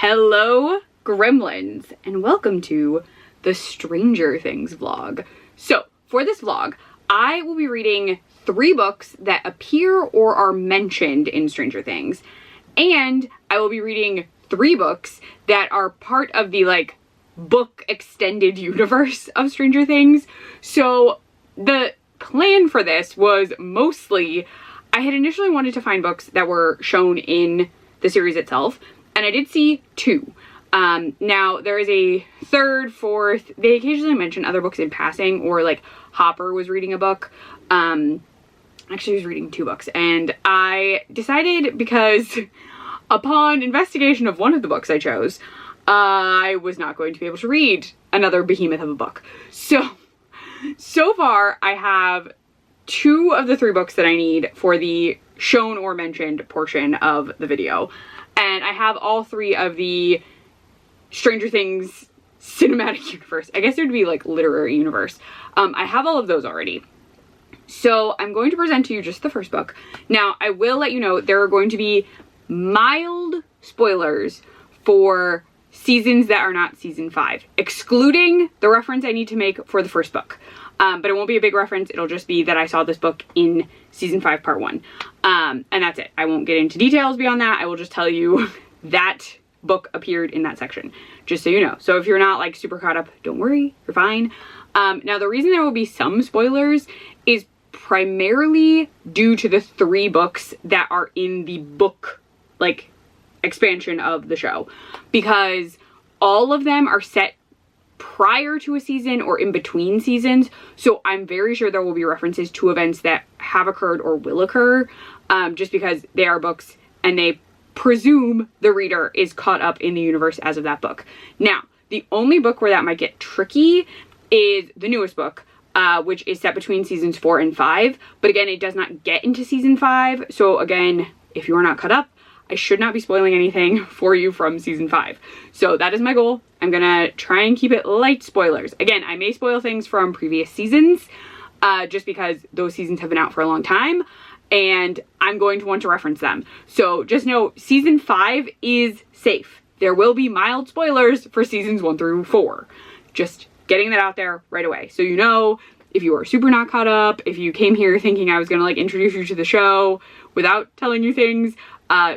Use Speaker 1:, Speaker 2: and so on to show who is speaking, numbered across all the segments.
Speaker 1: Hello, Gremlins, and welcome to the Stranger Things vlog. So, for this vlog, I will be reading 3 books that appear or are mentioned in Stranger Things, and I will be reading 3 books that are part of the, book extended universe of Stranger Things. So, the plan for this was mostly, I had initially wanted to find books that were shown in the series itself, and I did see 2. Now there is a 3rd, 4th, they occasionally mention other books in passing, or Hopper was reading a book. Actually he was reading 2 books, and I decided, because upon investigation of one of the books I chose, I was not going to be able to read another behemoth of a book. So far I have 2 of the 3 books that I need for the shown or mentioned portion of the video. And I have all 3 of the Stranger Things cinematic universe. I guess it would be literary universe. I have all of those already. So I'm going to present to you just the first book. Now, I will let you know there are going to be mild spoilers for seasons that are not season 5, excluding the reference I need to make for the first book. But it won't be a big reference. It'll just be that I saw this book in season 5 part 1. And that's it. I won't get into details beyond that. I will just tell you that book appeared in that section, just so you know. So if you're not super caught up, don't worry, you're fine. Now the reason there will be some spoilers is primarily due to the 3 books that are in the book expansion of the show, because all of them are set prior to a season or in between seasons. So I'm very sure there will be references to events that have occurred or will occur, just because they are books and they presume the reader is caught up in the universe as of that book. Now, the only book where that might get tricky is the newest book, which is set between seasons 4 and 5. But again, it does not get into season 5. So again, if you are not caught up, I should not be spoiling anything for you from season 5. So that is my goal. I'm gonna try and keep it light spoilers. Again, I may spoil things from previous seasons, just because those seasons have been out for a long time, and I'm going to want to reference them. So just know season 5 is safe. There will be mild spoilers for seasons 1 through 4. Just getting that out there right away. So you know, if you are super not caught up, if you came here thinking I was gonna introduce you to the show without telling you things,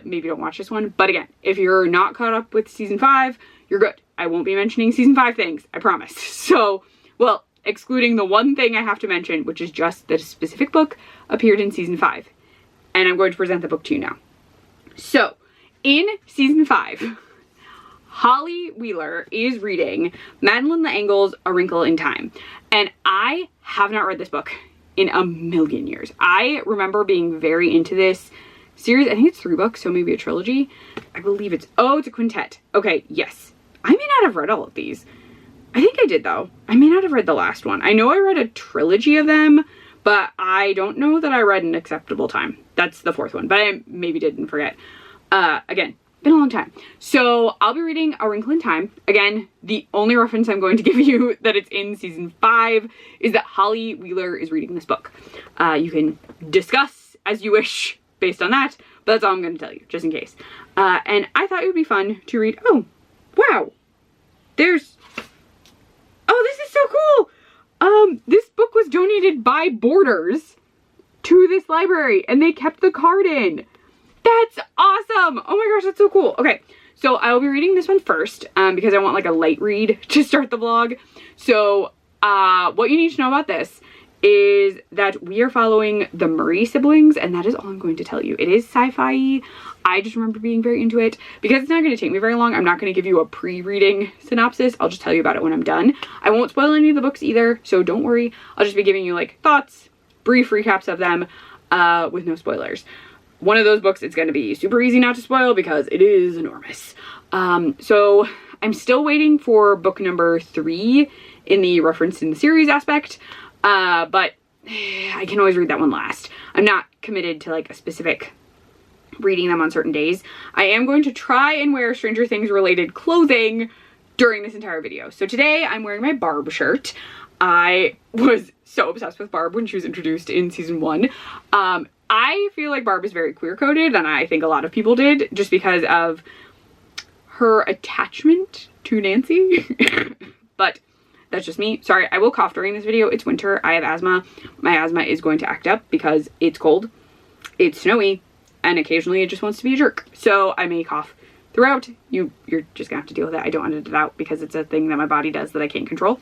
Speaker 1: maybe don't watch this one. But again, if you're not caught up with season 5, you're good. I won't be mentioning season 5 things, I promise. So, well, excluding the one thing I have to mention, which is just that a specific book appeared in season 5. And I'm going to present the book to you now. So, in season 5, Holly Wheeler is reading Madeleine L'Engle's A Wrinkle in Time. And I have not read this book in a million years. I remember being very into this series. I think it's 3 books, so maybe a trilogy. I believe it's a quintet. Okay, yes. I may not have read all of these. I think I did, though. I may not have read the last one. I know I read a trilogy of them, but I don't know that I read An Acceptable Time. That's the 4th one, but I maybe didn't forget. Again, been a long time. So I'll be reading A Wrinkle in Time. Again, the only reference I'm going to give you that it's in season 5 is that Holly Wheeler is reading this book. You can discuss as you wish based on that, but that's all I'm going to tell you, just in case. And I thought it would be fun to read. Oh, wow. This is so cool. This book was donated by Borders to this library, and they kept the card in. That's awesome. Oh my gosh, that's so cool. Okay, so I will be reading this one first, because I want a light read to start the vlog. So, what you need to know about this is that we are following the Murray siblings, and that is all I'm going to tell you. It is sci-fi. I just remember being very into it. Because it's not going to take me very long, I'm not going to give you a pre-reading synopsis. I'll just tell you about it when I'm done. I won't spoil any of the books either, so don't worry. I'll just be giving you thoughts, brief recaps of them, with no spoilers. One of those books, it's going to be super easy not to spoil because it is enormous. So I'm still waiting for book number 3 in the reference in the series aspect. But I can always read that one last. I'm not committed to a specific reading them on certain days. I am going to try and wear Stranger Things related clothing during this entire video. So today I'm wearing my Barb shirt. I was so obsessed with Barb when she was introduced in season 1. I feel like Barb is very queer coded, and I think a lot of people did, just because of her attachment to Nancy. But that's just me. Sorry, I will cough during this video. It's winter. I have asthma. My asthma is going to act up because it's cold, it's snowy, and occasionally it just wants to be a jerk. So I may cough throughout. You're just gonna have to deal with it. I don't edit it out because it's a thing that my body does that I can't control.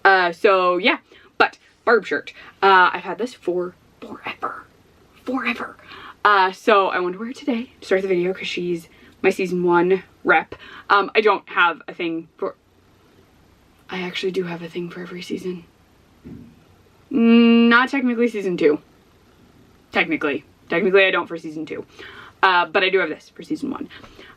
Speaker 1: So yeah, but Barb shirt. I've had this for forever. So I wanted to wear it today to start the video because she's my season 1 rep. I don't have a thing for... I actually do have a thing for every season. Not technically season 2. Technically I don't for season 2. But I do have this for season 1.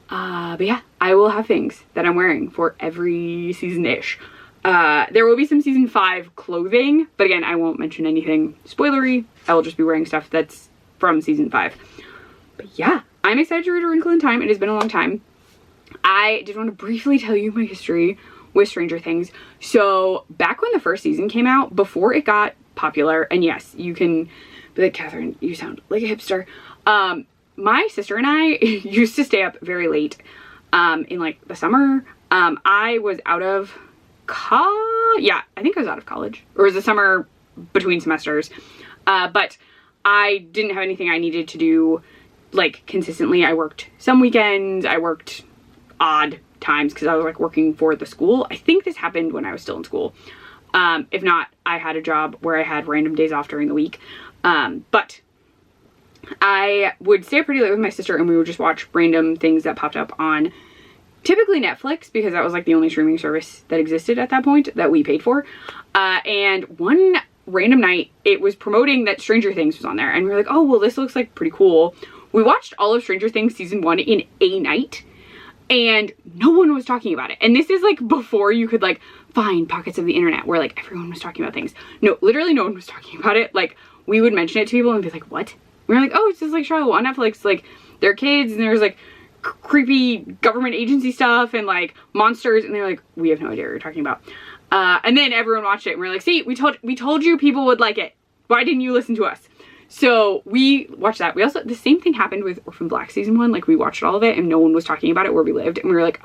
Speaker 1: But yeah, I will have things that I'm wearing for every season-ish. There will be some season 5 clothing, but again, I won't mention anything spoilery. I will just be wearing stuff that's from season 5. But yeah, I'm excited to read A Wrinkle in Time. It has been a long time. I did want to briefly tell you my history with Stranger Things. So back when the first season came out, before it got popular, and yes, you can be like, Catherine, you sound like a hipster. My sister and I used to stay up very late in like the summer. I was out of I think I was out of college, or it was the summer between semesters. But I didn't have anything I needed to do like consistently. I worked some weekends, I worked odd times because I was like working for the school. I think this happened when I was still in school. If not, I had a job where I had random days off during the week. But I would stay up pretty late with my sister and we would just watch random things that popped up on typically Netflix, because that was like the only streaming service that existed at that point that we paid for. And one random night it was promoting that Stranger Things was on there and we were like, oh, well, this looks like pretty cool. We watched all of Stranger Things season 1 in a night and no one was talking about it. And this is like before you could like find pockets of the internet where like everyone was talking about things. No, literally no one was talking about it. Like we would mention it to people and be like, what? We were like, oh, it's just like Charlotte on Netflix. Like they're kids and there's like creepy government agency stuff and like monsters, and they're like, we have no idea what you're talking about. And then everyone watched it and we're like, see, we told you people would like it. Why didn't you listen to us? So we watched that. We also, the same thing happened with Orphan Black season 1. Like we watched all of it and no one was talking about it where we lived, and we were like,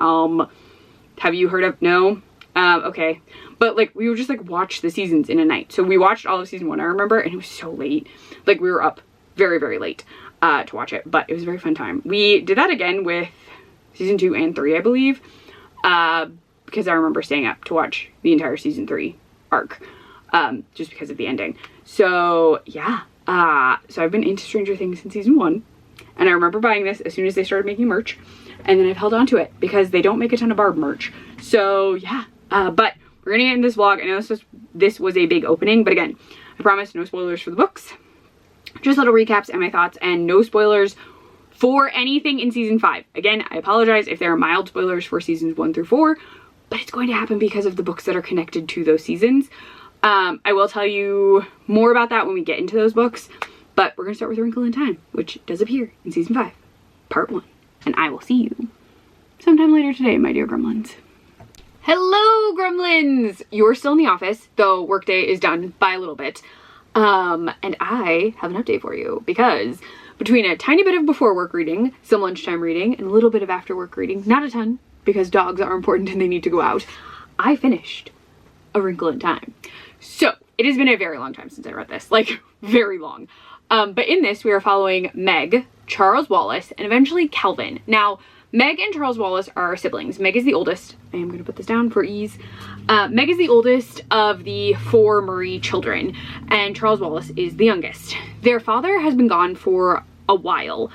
Speaker 1: have you heard of... No? Okay. But like we would just like watch the seasons in a night. So we watched all of season 1, I remember, and it was so late. Like we were up very, very late to watch it, but it was a very fun time. We did that again with season 2 and 3, I believe, because I remember staying up to watch the entire season 3 arc, just because of the ending. So yeah, so I've been into Stranger Things since season 1, and I remember buying this as soon as they started making merch, and then I've held on to it because they don't make a ton of Barb merch. So yeah, but we're gonna get into this vlog. I know this was a big opening, but again, I promise no spoilers for the books. Just little recaps and my thoughts, and no spoilers for anything in season 5. Again, I apologize if there are mild spoilers for seasons 1 through 4, but it's going to happen because of the books that are connected to those seasons. I will tell you more about that when we get into those books, but we're going to start with A Wrinkle in Time, which does appear in season 5, part 1. And I will see you sometime later today, my dear gremlins. Hello, gremlins! You're still in the office, though workday is done by a little bit. And I have an update for you, because between a tiny bit of before work reading, some lunchtime reading, and a little bit of after work reading, not a ton, because dogs are important and they need to go out, I finished A Wrinkle in Time. So it has been a very long time since I read this, like very long. But in this, we are following Meg, Charles Wallace, and eventually Calvin. Now, Meg and Charles Wallace are siblings. Meg is the oldest. I am going to put this down for ease. Meg is the oldest of the 4 Marie children, and Charles Wallace is the youngest. Their father has been gone for a while.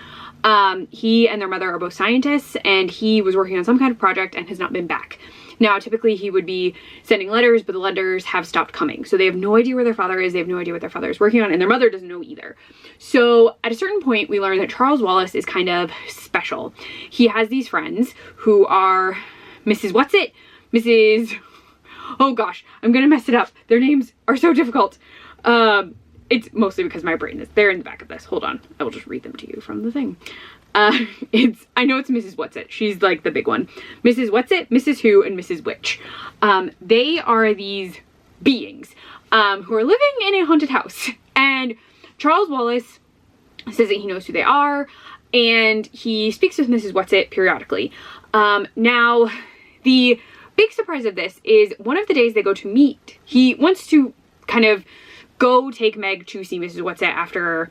Speaker 1: He and their mother are both scientists, and he was working on some kind of project and has not been back. Now, typically he would be sending letters, but the letters have stopped coming. So they have no idea where their father is. They have no idea what their father is working on, and their mother doesn't know either. So at a certain point, we learn that Charles Wallace is kind of special. He has these friends who are Mrs. What's-It, Mrs. Oh gosh, I'm gonna mess it up. Their names are so difficult. It's mostly because my brain is, they're in the back of this. Hold on, I will just read them to you from the thing. I know it's Mrs. What's-It. She's like the big one. Mrs. What's-It, Mrs. Who, and Mrs. Witch. They are these beings who are living in a haunted house. And Charles Wallace says that he knows who they are. and he speaks with Mrs. Whatsit periodically. Now, the big surprise of this is one of the days they go to meet, he wants to kind of go take Meg to see Mrs. Whatsit after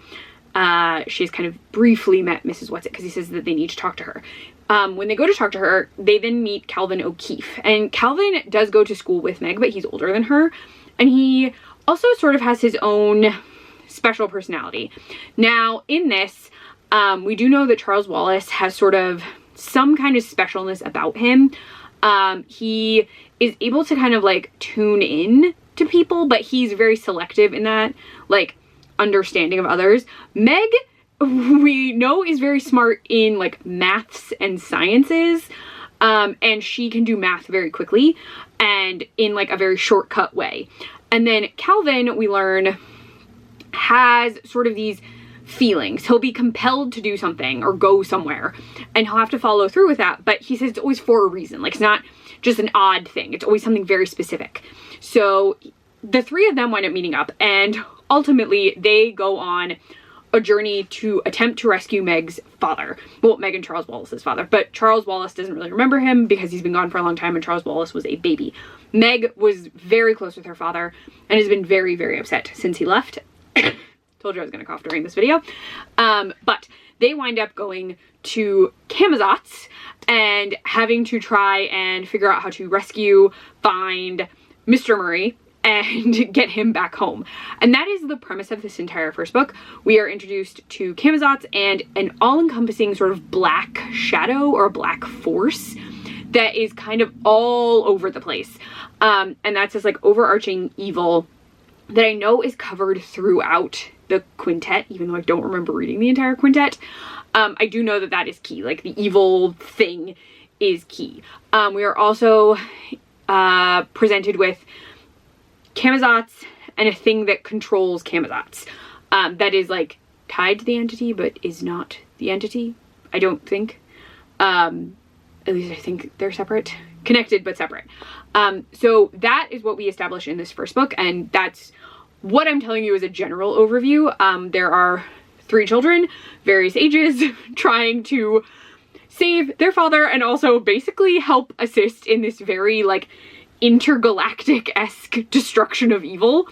Speaker 1: she's kind of briefly met Mrs. Whatsit, because he says that they need to talk to her. When they go to talk to her, they then meet Calvin O'Keefe. And Calvin does go to school with Meg, but he's older than her. And he also sort of has his own special personality. Now, in this, we do know that Charles Wallace has sort of some kind of specialness about him. He is able to kind of like tune in to people, but he's very selective in that, like, understanding of others. Meg, we know, is very smart in like maths and sciences, and she can do math very quickly and in like a very shortcut way. And then Calvin, we learn, has sort of these feelings. He'll be compelled to do something or go somewhere, and he'll have to follow through with that, but he says it's always for a reason. Like, it's not just an odd thing, it's always something very specific. So the three of them wind up meeting up, and ultimately they go on a journey to attempt to rescue Meg's father. Well, Meg and Charles Wallace's father, but Charles Wallace doesn't really remember him because he's been gone for a long time, and Charles Wallace was a baby. Meg was very close with her father and has been very, very upset since he left. Told you I was gonna cough during this video. But they wind up going to Camazotz and having to try and figure out how to rescue, find Mr. Murray, and get him back home. And that is the premise of this entire first book. We are introduced to Camazotz and an all-encompassing sort of black shadow or black force that is kind of all over the place. And that's this like overarching evil that I know is covered throughout the quintet, even though I don't remember reading the entire quintet. I do know that that is key. Like, the evil thing is key. We are also presented with Camazotz and a thing that controls Camazotz. That is like tied to the entity, but is not the entity, I don't think. At least I think they're separate. Connected, but separate. So that is what we establish in this first book, and that's what I'm telling you as a general overview. There are 3 children, various ages, trying to save their father and also basically help assist in this very like intergalactic-esque destruction of evil.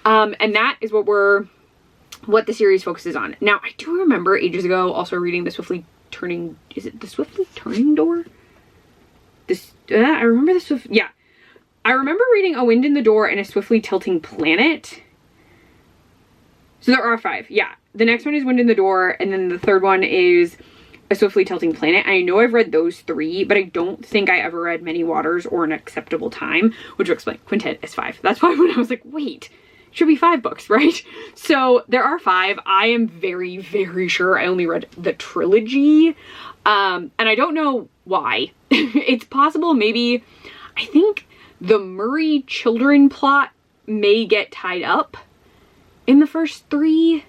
Speaker 1: And that is what the series focuses on. Now, I do remember ages ago also reading The Swiftly Turning, is it The Swiftly Turning Door? I remember this, yeah. I remember reading A Wind in the Door and A Swiftly Tilting Planet. So there are 5, yeah. The next one is Wind in the Door, and then the third one is A Swiftly Tilting Planet. I know I've read those 3, but I don't think I ever read Many Waters or An Acceptable Time, which will explain quintet is 5. That's why when I was like, wait, it should be 5 books, right? So there are 5. I am very, very sure I only read the trilogy, and I don't know why. It's possible maybe, I think the Murray children plot may get tied up in the first 3,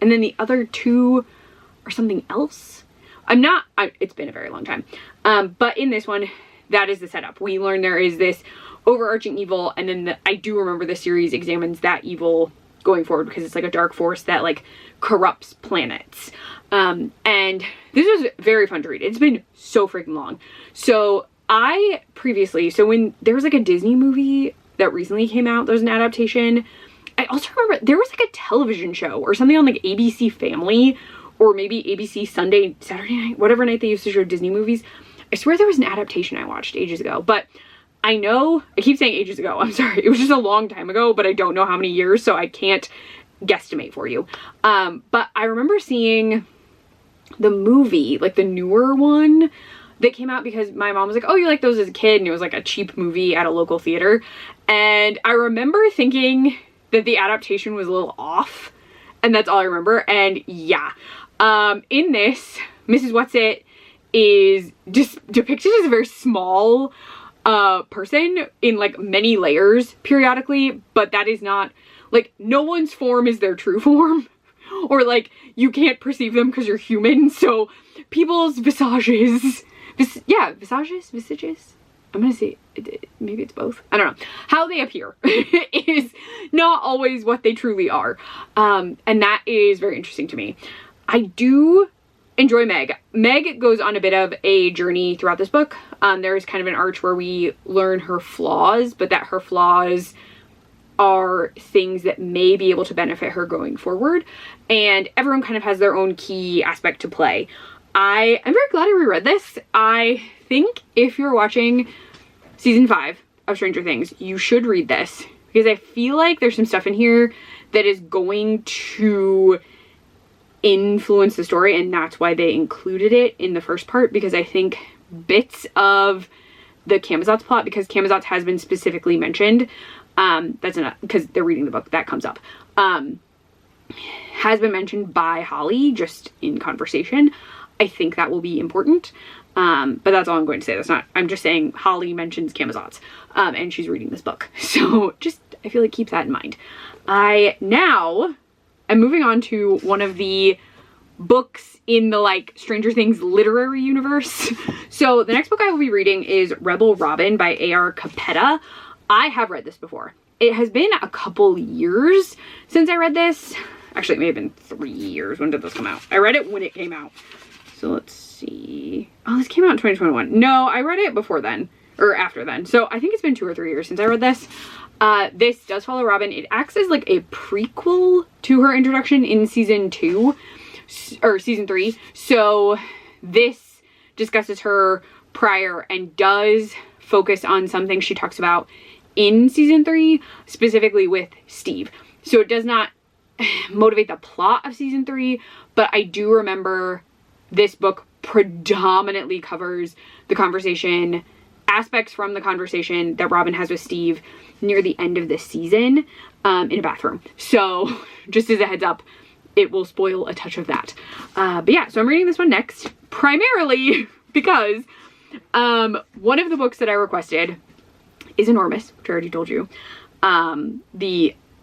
Speaker 1: and then the other 2 are something else. It's been a very long time. But in this one, that is the setup. We learn there is this overarching evil, and then I do remember the series examines that evil going forward because it's like a dark force that like corrupts planets. And this was very fun to read. It's been so freaking long. So when there was like a Disney movie that recently came out, there was an adaptation. I also remember there was like a television show or something on like ABC Family or maybe ABC Saturday night, whatever night they used to show Disney movies. I swear there was an adaptation I watched ages ago, but I keep saying ages ago, I'm sorry. It was just a long time ago, but I don't know how many years, so I can't guesstimate for you. But I remember seeing the movie, like the newer one that came out because my mom was like, oh, you like those as a kid? And it was like a cheap movie at a local theater. And I remember thinking that the adaptation was a little off, and that's all I remember. And yeah, in this, Mrs. Whatsit is just depicted as a very small person in like many layers periodically, but that is not like, no one's form is their true form, or like you can't perceive them because you're human. So people's visages, I'm gonna say maybe it's both, I don't know, how they appear is not always what they truly are, and that is very interesting to me. I do enjoy Meg. Meg goes on a bit of a journey throughout this book. There's kind of an arc where we learn her flaws, but that her flaws are things that may be able to benefit her going forward. And everyone kind of has their own key aspect to play. I'm very glad I reread this. I think if you're watching season 5 of Stranger Things, you should read this, because I feel like there's some stuff in here that is going to influence the story, and that's why they included it in the first part, because I think bits of the Camazotz plot, because Camazotz has been specifically mentioned, that's not because they're reading the book, that comes up, has been mentioned by Holly just in conversation. I think that will be important, but that's all I'm going to say. That's not, I'm just saying Holly mentions Camazotz, and she's reading this book, so just, I feel like keep that in mind. Now I'm moving on to one of the books in the like Stranger Things literary universe. So the next book I will be reading is Rebel Robin by A.R. Capetta. I have read this before. It has been a couple years since I read this. Actually, it may have been 3 years. When did this come out? I read it when it came out. So let's see. Oh, this came out in 2021. No, I read it before then, or after then. So I think it's been 2 or 3 years since I read this. This does follow Robin. It acts as like a prequel to her introduction in season 2, or season 3. So this discusses her prior and does focus on something she talks about in season 3, specifically with Steve. So it does not motivate the plot of season 3, but I do remember this book predominantly covers the conversation, aspects from the conversation that Robin has with Steve near the end of this season, in a bathroom. So just as a heads up, it will spoil a touch of that. But yeah, so I'm reading this one next, primarily because one of the books that I requested is enormous, which I already told you.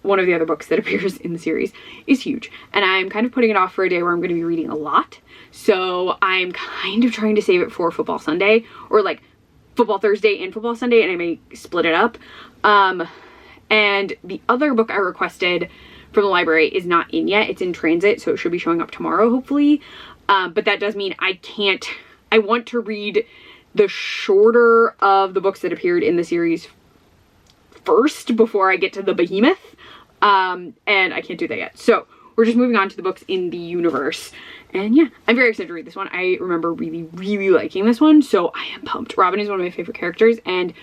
Speaker 1: One of the other books that appears in the series is huge, and I'm kind of putting it off for a day where I'm going to be reading a lot. So I'm kind of trying to save it for Football Sunday, or like Football Thursday and Football Sunday, and I may split it up. And the other book I requested from the library is not in yet. It's in transit, so it should be showing up tomorrow, hopefully. But that does mean I want to read the shorter of the books that appeared in the series first before I get to the behemoth. And I can't do that yet. So we're just moving on to the books in the universe. And yeah, I'm very excited to read this one. I remember really, really liking this one, so I am pumped. Robin is one of my favorite characters, and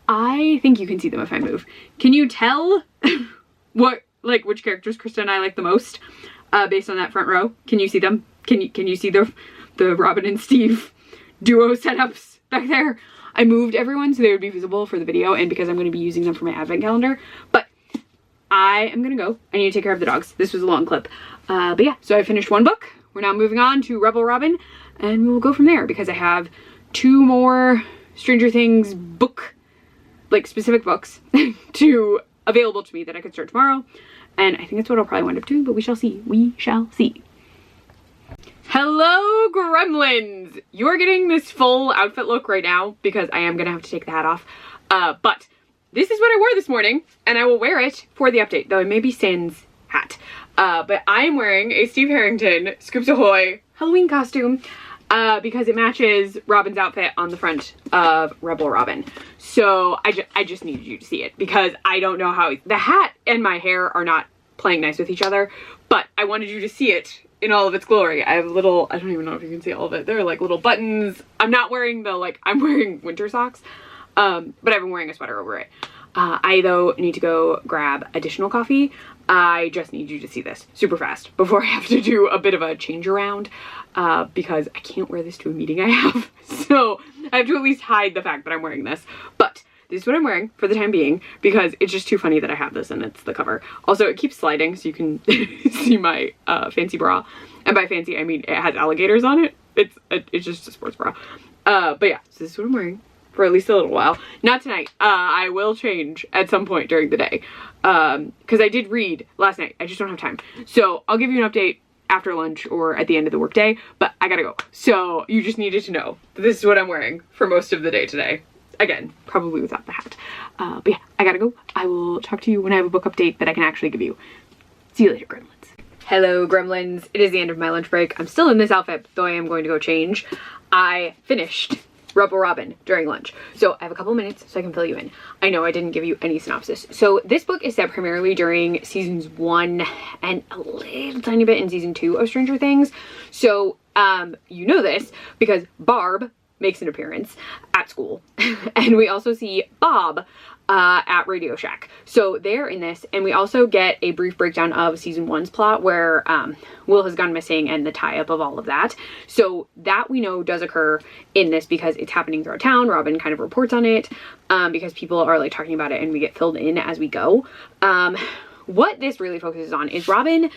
Speaker 1: I think you can see them if I move. Can you tell which characters Krista and I like the most, based on that front row? Can you see them? Can you see the Robin and Steve duo setups back there? I moved everyone so they would be visible for the video, and because I'm going to be using them for my advent calendar. But I am going to go. I need to take care of the dogs. This was a long clip. But yeah, so I finished one book. We're now moving on to Rebel Robin, and we will go from there because I have 2 more Stranger Things specific books available to me that I could start tomorrow. And I think that's what I'll probably wind up doing, but we shall see. We shall see. Hello, gremlins! You are getting this full outfit look right now because I am gonna have to take the hat off. But this is what I wore this morning, and I will wear it for the update, though it may be Stan's hat. But I am wearing a Steve Harrington Scoops Ahoy Halloween costume because it matches Robin's outfit on the front of Rebel Robin. So I just needed you to see it because I don't know how the hat and my hair are not playing nice with each other, but I wanted you to see it in all of its glory. I have little, I don't even know if you can see all of it. There are like little buttons. I'm not wearing I'm wearing winter socks, but I've been wearing a sweater over it. I though need to go grab additional coffee. I just need you to see this super fast before I have to do a bit of a change around, because I can't wear this to a meeting I have. So I have to at least hide the fact that I'm wearing this, but this is what I'm wearing for the time being because it's just too funny that I have this and it's the cover. Also, it keeps sliding so you can see my fancy bra. And by fancy, I mean it has alligators on it. It's just a sports bra. But yeah, so this is what I'm wearing for at least a little while. Not tonight. I will change at some point during the day. Because I did read last night. I just don't have time. So I'll give you an update after lunch or at the end of the workday, but I gotta go. So you just needed to know that this is what I'm wearing for most of the day today. Again, probably without the hat. But yeah, I gotta go. I will talk to you when I have a book update that I can actually give you. See you later, gremlins. Hello gremlins, it is the end of my lunch break. I'm still in this outfit, though I am going to go change. I finished Rebel Robin during lunch, so I have a couple minutes so I can fill you in. I know I didn't give you any synopsis. So this book is set primarily during seasons 1 and a little tiny bit in season 2 of Stranger Things. So you know this because Barb makes an appearance at school and we also see Bob at Radio Shack. So they're in this, and we also get a brief breakdown of season 1's plot where Will has gone missing and the tie-up of all of that. So that we know does occur in this because it's happening throughout town. Robin kind of reports on it because people are like talking about it and we get filled in as we go. What this really focuses on is Robin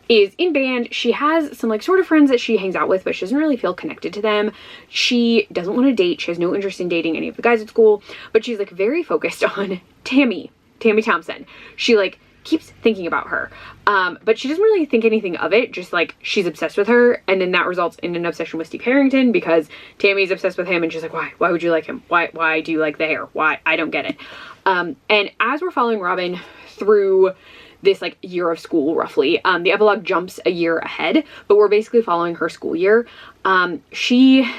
Speaker 1: is in band. She has some like sort of friends that she hangs out with, but she doesn't really feel connected to them. She doesn't want to date. She has no interest in dating any of the guys at school, but she's like very focused on Tammy Thompson. She like keeps thinking about her, but she doesn't really think anything of it, just like she's obsessed with her, and then that results in an obsession with Steve Harrington because Tammy's obsessed with him and she's like, why would you like him? Why do you like the hair? Why? I don't get it. And as we're following Robin through this like year of school roughly, the epilogue jumps a year ahead, but we're basically following her school year. She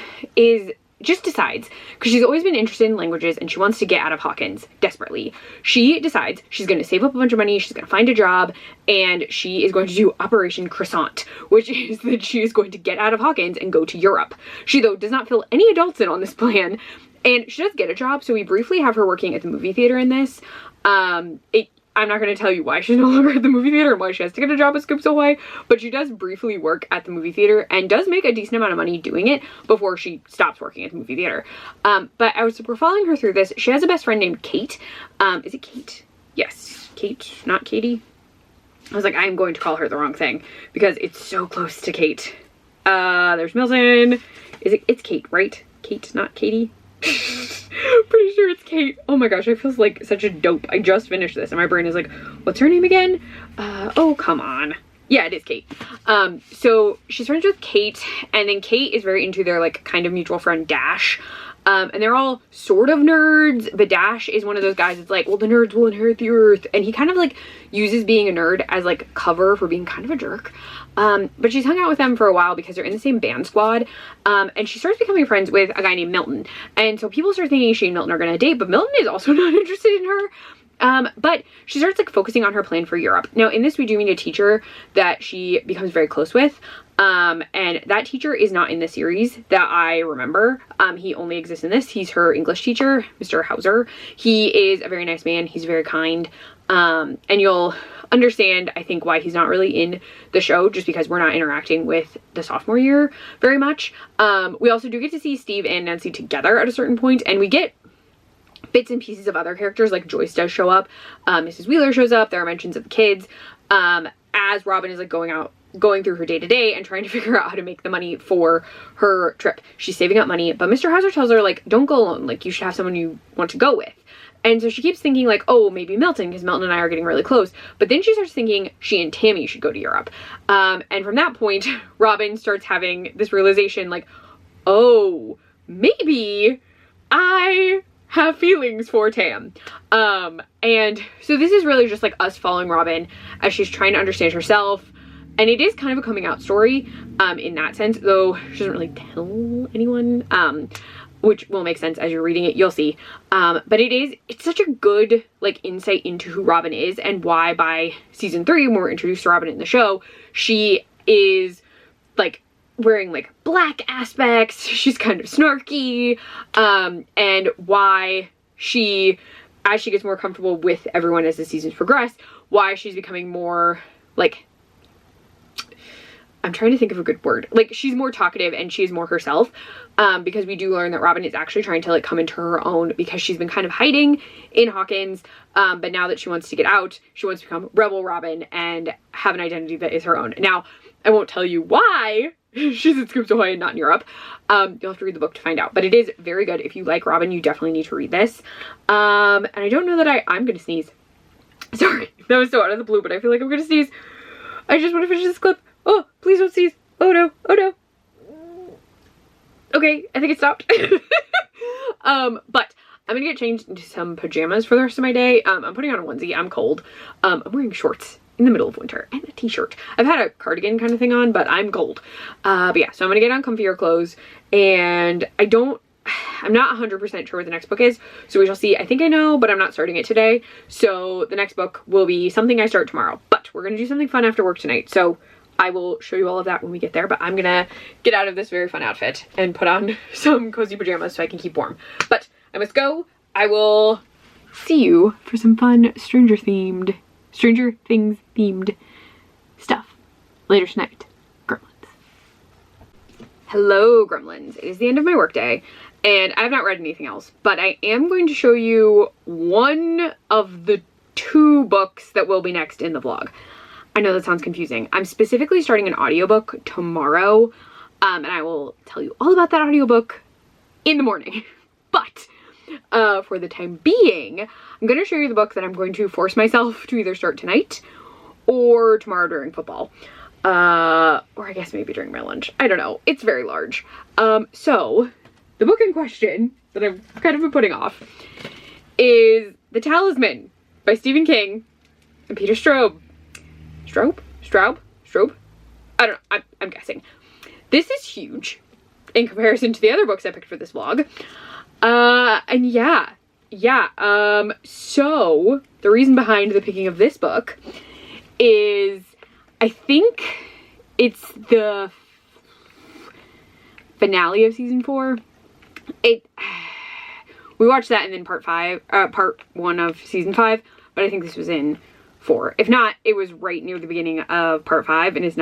Speaker 1: just decides, because she's always been interested in languages and she wants to get out of Hawkins desperately. She decides she's going to save up a bunch of money, she's going to find a job, and she is going to do Operation Croissant, which is that she is going to get out of Hawkins and go to Europe. She though does not fill any adults in on this plan, and she does get a job. So we briefly have her working at the movie theater in this. I'm not going to tell you why she's no longer at the movie theater and why she has to get a job at Scoops Ahoy, but she does briefly work at the movie theater and does make a decent amount of money doing it before she stops working at the movie theater. But we're following her through this. She has a best friend named Kate. Is it Kate? Yes. Kate, not Katie. I was like, I'm going to call her the wrong thing because it's so close to Kate. There's Milton. It's Kate, right? Kate, not Katie? Pretty sure it's Kate. Oh my gosh, I feel like such a dope. I just finished this and my brain is like, what's her name again? Oh, come on. Yeah, it is Kate. So she's friends with Kate, and then Kate is very into their like kind of mutual friend Dash. And they're all sort of nerds, but Dash is one of those guys that's like, well, the nerds will inherit the earth. And he kind of like uses being a nerd as like cover for being kind of a jerk. But she's hung out with them for a while because they're in the same band squad. And she starts becoming friends with a guy named Milton. And so people start thinking she and Milton are going to date, but Milton is also not interested in her. But she starts like focusing on her plan for Europe. Now in this, we do meet a teacher that she becomes very close with. And that teacher is not in the series that I remember. He only exists in this. He's her English teacher, Mr. Hauser. He is a very nice man. He's very kind. And you'll understand, I think, why he's not really in the show, just because we're not interacting with the sophomore year very much. We also do get to see Steve and Nancy together at a certain point, and we get bits and pieces of other characters, like Joyce does show up. Mrs. Wheeler shows up. There are mentions of the kids. As Robin is like going through her day-to-day and trying to figure out how to make the money for her trip. She's saving up money, but Mr. Hauser tells her like, don't go alone. Like, you should have someone you want to go with. And so she keeps thinking like, oh, maybe Milton, because Milton and I are getting really close. But then she starts thinking she and Tammy should go to Europe. And from that point, Robin starts having this realization like, oh, maybe I have feelings for Tam. And so this is really just like us following Robin as she's trying to understand herself. And it is kind of a coming out story in that sense, though she doesn't really tell anyone, which will make sense as you're reading it, you'll see. But it's such a good like insight into who Robin is and why by season 3, when we're introduced to Robin in the show, she is like wearing like black aspects, she's kind of snarky, and why she, as she gets more comfortable with everyone as the seasons progress, why she's becoming more like, I'm trying to think of a good word. Like, she's more talkative and she's more herself, because we do learn that Robin is actually trying to like come into her own because she's been kind of hiding in Hawkins. But now that she wants to get out, she wants to become Rebel Robin and have an identity that is her own. Now, I won't tell you why she's at Scoops Ahoy and not in Europe. You'll have to read the book to find out, but it is very good. If you like Robin, you definitely need to read this. And I don't know that I'm gonna sneeze. Sorry, that was so out of the blue, but I feel like I'm gonna sneeze. I just want to finish this clip. Oh, please don't sneeze. Oh no, oh no. Okay, I think it stopped. But I'm gonna get changed into some pajamas for the rest of my day. I'm putting on a onesie. I'm cold. I'm wearing shorts in the middle of winter, and a t-shirt. I've had a cardigan kind of thing on, but I'm cold. But yeah, so I'm gonna get on comfier clothes, and I'm not 100% sure what the next book is, so we shall see. I think I know, but I'm not starting it today. So the next book will be something I start tomorrow, but we're gonna do something fun after work tonight. So I will show you all of that when we get there, but I'm gonna get out of this very fun outfit and put on some cozy pajamas so I can keep warm. But I must go. I will see you for some fun Stranger Things themed stuff later tonight. Gremlins. Hello, Gremlins. It is the end of my workday, and I have not read anything else, but I am going to show you one of the 2 books that will be next in the vlog. I know that sounds confusing. I'm specifically starting an audiobook tomorrow, and I will tell you all about that audiobook in the morning. But for the time being, I'm going to show you the book that I'm going to force myself to either start tonight or tomorrow during football. Or I guess maybe during my lunch. I don't know. It's very large. So the book in question that I've kind of been putting off is The Talisman by Stephen King and Peter Straub. Straub? I don't know. I'm guessing. This is huge in comparison to the other books I picked for this vlog. And yeah. So the reason behind the picking of this book is I think it's the finale of season 4. We watched that and then part 1 of season 5, but I think this was in 4. If not, it was right near the beginning of part 5, and this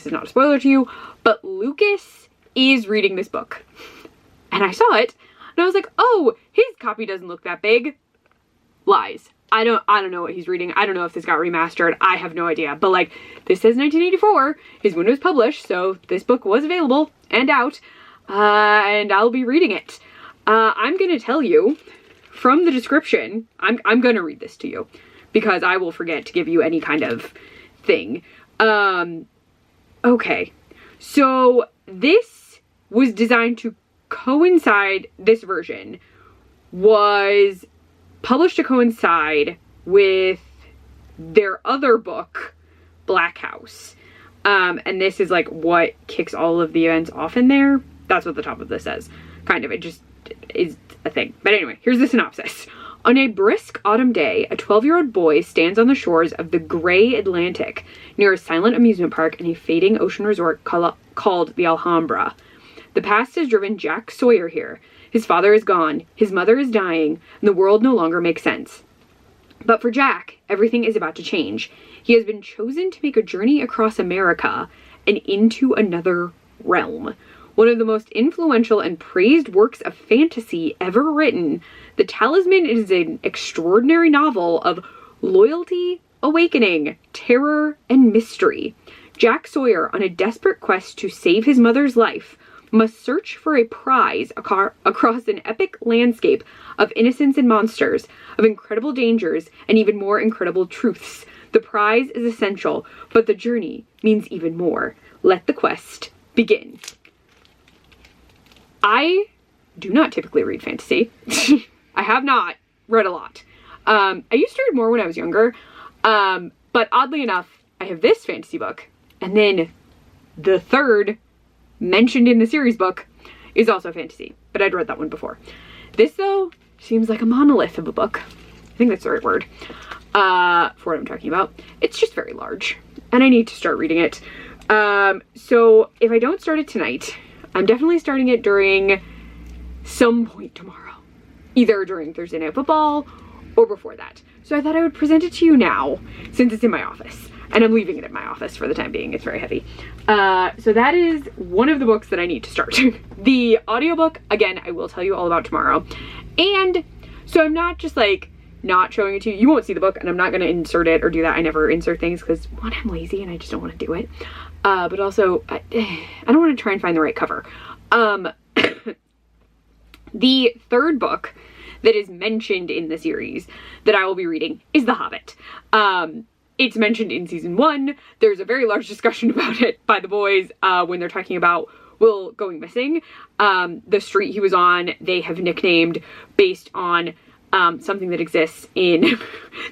Speaker 1: is not a spoiler to you, but Lucas is reading this book. And I saw it, and I was like, oh, his copy doesn't look that big. Lies. I don't know what he's reading. I don't know if this got remastered. I have no idea. But like, this says 1984 is when it was published, so this book was available and out, and I'll be reading it. I'm gonna tell you from the description, I'm gonna read this to you, because I will forget to give you any kind of thing. Okay, so this was designed to coincide, this version was published to coincide with their other book, Black House. And this is like what kicks all of the events off in there. That's what the top of this says. Kind of, it just is a thing. But anyway, here's the synopsis. On a brisk autumn day, a 12-year-old boy stands on the shores of the gray Atlantic near a silent amusement park and a fading ocean resort called the Alhambra. The past has driven Jack Sawyer here. His father is gone, his mother is dying, and the world no longer makes sense. But for Jack, everything is about to change. He has been chosen to make a journey across America and into another realm. One of the most influential and praised works of fantasy ever written, The Talisman is an extraordinary novel of loyalty, awakening, terror, and mystery. Jack Sawyer, on a desperate quest to save his mother's life, must search for a prize across an epic landscape of innocence and monsters, of incredible dangers, and even more incredible truths. The prize is essential, but the journey means even more. Let the quest begin. I do not typically read fantasy. I have not read a lot. I used to read more when I was younger, but oddly enough, I have this fantasy book, and then the third mentioned in the series book is also fantasy, but I'd read that one before. This, though, seems like a monolith of a book. I think that's the right word for what I'm talking about. It's just very large, and I need to start reading it. So if I don't start it tonight, I'm definitely starting it during some point tomorrow, either during Thursday Night Football or before that. So I thought I would present it to you now, since it's in my office, and I'm leaving it in my office for the time being. It's very heavy. So that is one of the books that I need to start. The audiobook, again, I will tell you all about tomorrow. And so I'm not just like not showing it to you. You won't see the book, and I'm not going to insert it or do that. I never insert things because, one, I'm lazy and I just don't want to do it. But also, I don't want to try and find the right cover. The third book that is mentioned in the series that I will be reading is The Hobbit. It's mentioned in season 1. There's a very large discussion about it by the boys when they're talking about Will going missing. The street he was on, they have nicknamed based on something that exists in,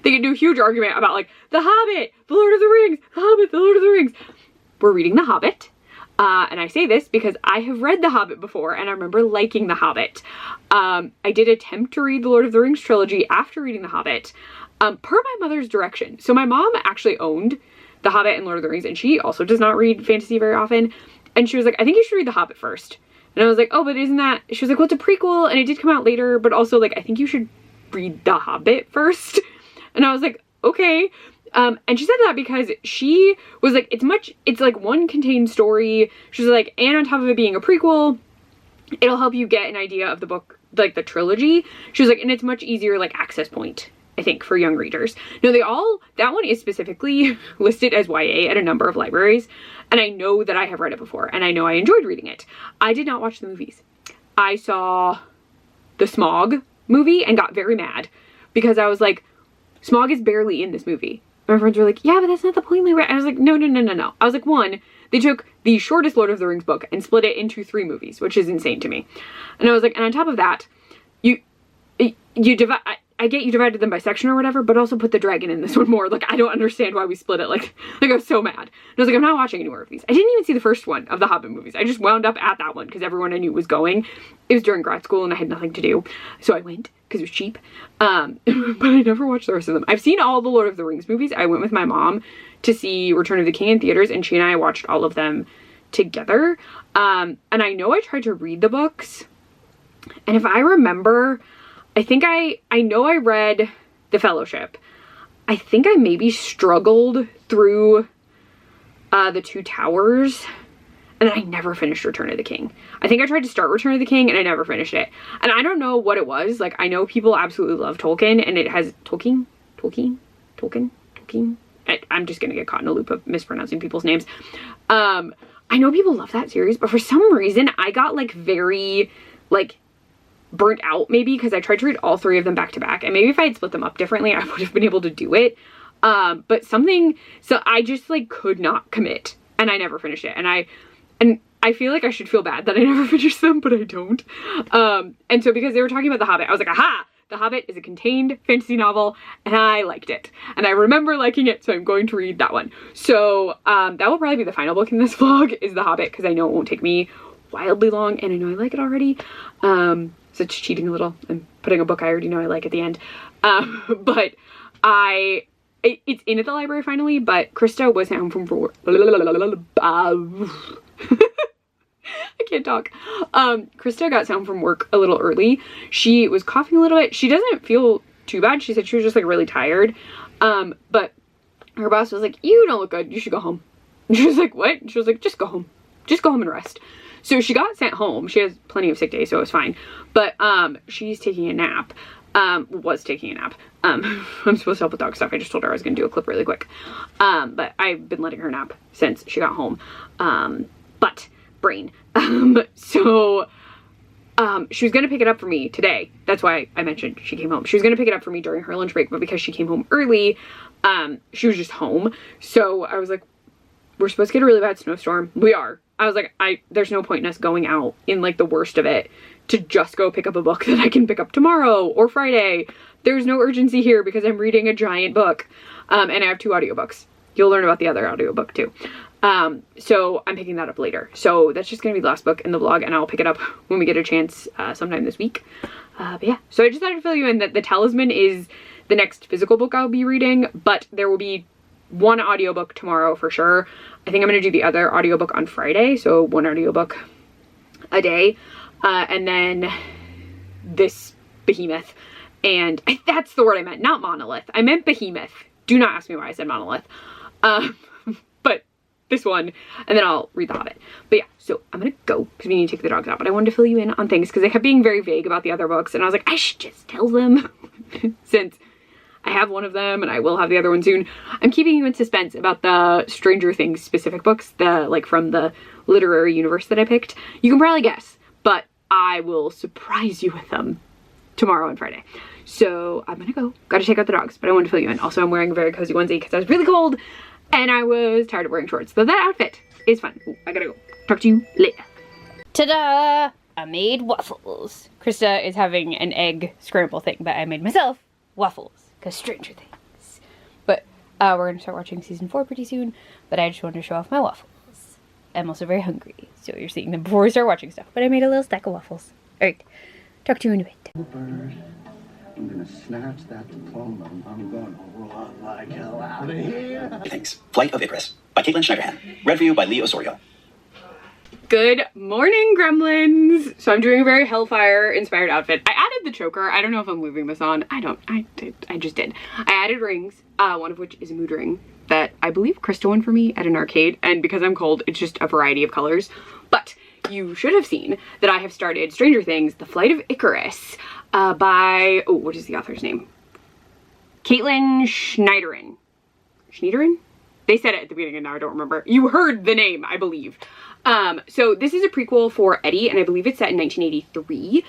Speaker 1: they can do a huge argument about like The Hobbit, The Lord of the Rings, The Hobbit, The Lord of the Rings. We're reading The Hobbit. And I say this because I have read The Hobbit before and I remember liking The Hobbit. I did attempt to read the Lord of the Rings trilogy after reading The Hobbit, per my mother's direction. So my mom actually owned The Hobbit and Lord of the Rings, and she also does not read fantasy very often. And she was like, I think you should read The Hobbit first. And I was like, oh, but isn't that, she was like, well, it's a prequel and it did come out later, but also like, I think you should read The Hobbit first. And I was like, okay. And she said that because she was like, it's like one contained story. She was like, and on top of it being a prequel, it'll help you get an idea of the book, like the trilogy. She was like, and it's much easier like access point, I think, for young readers. No, that one is specifically listed as YA at a number of libraries. And I know that I have read it before and I know I enjoyed reading it. I did not watch the movies. I saw the Smaug movie and got very mad because I was like, Smaug is barely in this movie. My friends were like, yeah, but that's not the point. I was like, no. I was like, one, they took the shortest Lord of the Rings book and split it into 3 movies, which is insane to me. And I was like, and on top of that, I get you divided them by section or whatever, but also put the dragon in this one more. Like, I don't understand why we split it. Like I was so mad. And I was like, I'm not watching any more of these. I didn't even see the first one of the Hobbit movies. I just wound up at that one because everyone I knew was going. It was during grad school and I had nothing to do. So I went because it was cheap. But I never watched the rest of them. I've seen all the Lord of the Rings movies. I went with my mom to see Return of the King in theaters, and she and I watched all of them together. And I know I tried to read the books. And if I remember, I know I read The Fellowship. I think I maybe struggled through The Two Towers, and then I never finished Return of the King. I think I tried to start Return of the King and I never finished it. And I don't know what it was. Like, I know people absolutely love Tolkien, and it has Tolkien. I'm just gonna get caught in a loop of mispronouncing people's names. I know people love that series, but for some reason I got like very like burnt out, maybe because I tried to read all 3 of them back to back, and maybe if I had split them up differently I would have been able to do it, but so I just like could not commit and I never finished it, and I feel like I should feel bad that I never finished them, but I don't. And so because they were talking about The Hobbit, I was like, aha, The Hobbit is a contained fantasy novel and I liked it, and I remember liking it, so I'm going to read that one. So that will probably be the final book in this vlog, is The Hobbit, because I know it won't take me wildly long and I know I like it already. So it's cheating a little. I'm putting a book I already know I like at the end. But it's in at the library finally, but Krista was sent home from work. I can't talk. Krista got sent home from work a little early. She was coughing a little bit. She doesn't feel too bad. She said she was just like really tired. But her boss was like, you don't look good. You should go home. And she was like, what? And she was like, just go home. Just go home and rest. So she got sent home. She has plenty of sick days, so it was fine. But she's taking a nap. Was taking a nap. I'm supposed to help with dog stuff. I just told her I was going to do a clip really quick. But I've been letting her nap since she got home. But brain. So she was going to pick it up for me today. That's why I mentioned she came home. She was going to pick it up for me during her lunch break, but because she came home early, she was just home. So I was like, we're supposed to get a really bad snowstorm. We are. I was like, there's no point in us going out in like the worst of it to just go pick up a book that I can pick up tomorrow or Friday. There's no urgency here because I'm reading a giant book. And I have 2 audiobooks. You'll learn about the other audiobook too. So I'm picking that up later. So that's just gonna be the last book in the vlog, and I'll pick it up when we get a chance sometime this week. But yeah, so I just thought I'd fill you in that The Talisman is the next physical book I'll be reading, but there will be 1 audiobook tomorrow for sure. I think I'm gonna do the other audiobook on Friday, so 1 audiobook a day. And then this behemoth, and that's the word I meant, not monolith. I meant behemoth. Do not ask me why I said monolith. But this one, and then I'll read The Hobbit. But yeah, so I'm gonna go because we need to take the dogs out, but I wanted to fill you in on things because they kept being very vague about the other books, and I was like, I should just tell them since I have one of them and I will have the other one soon. I'm keeping you in suspense about the Stranger Things specific books, like from the literary universe that I picked. You can probably guess, but I will surprise you with them tomorrow and Friday. So I'm gonna go. Gotta take out the dogs, but I wanted to fill you in. Also, I'm wearing a very cozy onesie because I was really cold and I was tired of wearing shorts. So that outfit is fun. Ooh, I gotta go. Talk to you later.
Speaker 2: Ta-da!
Speaker 1: I made waffles. Krista is having an egg scramble thing, but I made myself waffles, because Stranger Things. But we're going to start watching season 4 pretty soon, but I just wanted to show off my waffles. I'm also very hungry, so you're seeing them before we start watching stuff. But I made a little stack of waffles. Alright, talk to you in a bit.
Speaker 2: Bird, I'm gonna snatch that diploma. I'm gonna run like hell out of here.
Speaker 3: Thanks. Flight of Icarus by Caitlin Schneiderhan. Read for you by Lee Osorio.
Speaker 1: Good morning, gremlins! So I'm doing a very Hellfire-inspired outfit. I added the choker. I don't know if I'm leaving this on. I just did. I added rings, one of which is a mood ring that I believe Krista won for me at an arcade, and because I'm cold, it's just a variety of colors. But you should have seen that I have started Stranger Things, The Flight of Icarus, by, oh, what is the author's name? Caitlin Schneiderhan. Schneiderhan? They said it at the beginning and now I don't remember. You heard the name, I believe. So this is a prequel for Eddie, and I believe it's set in 1983.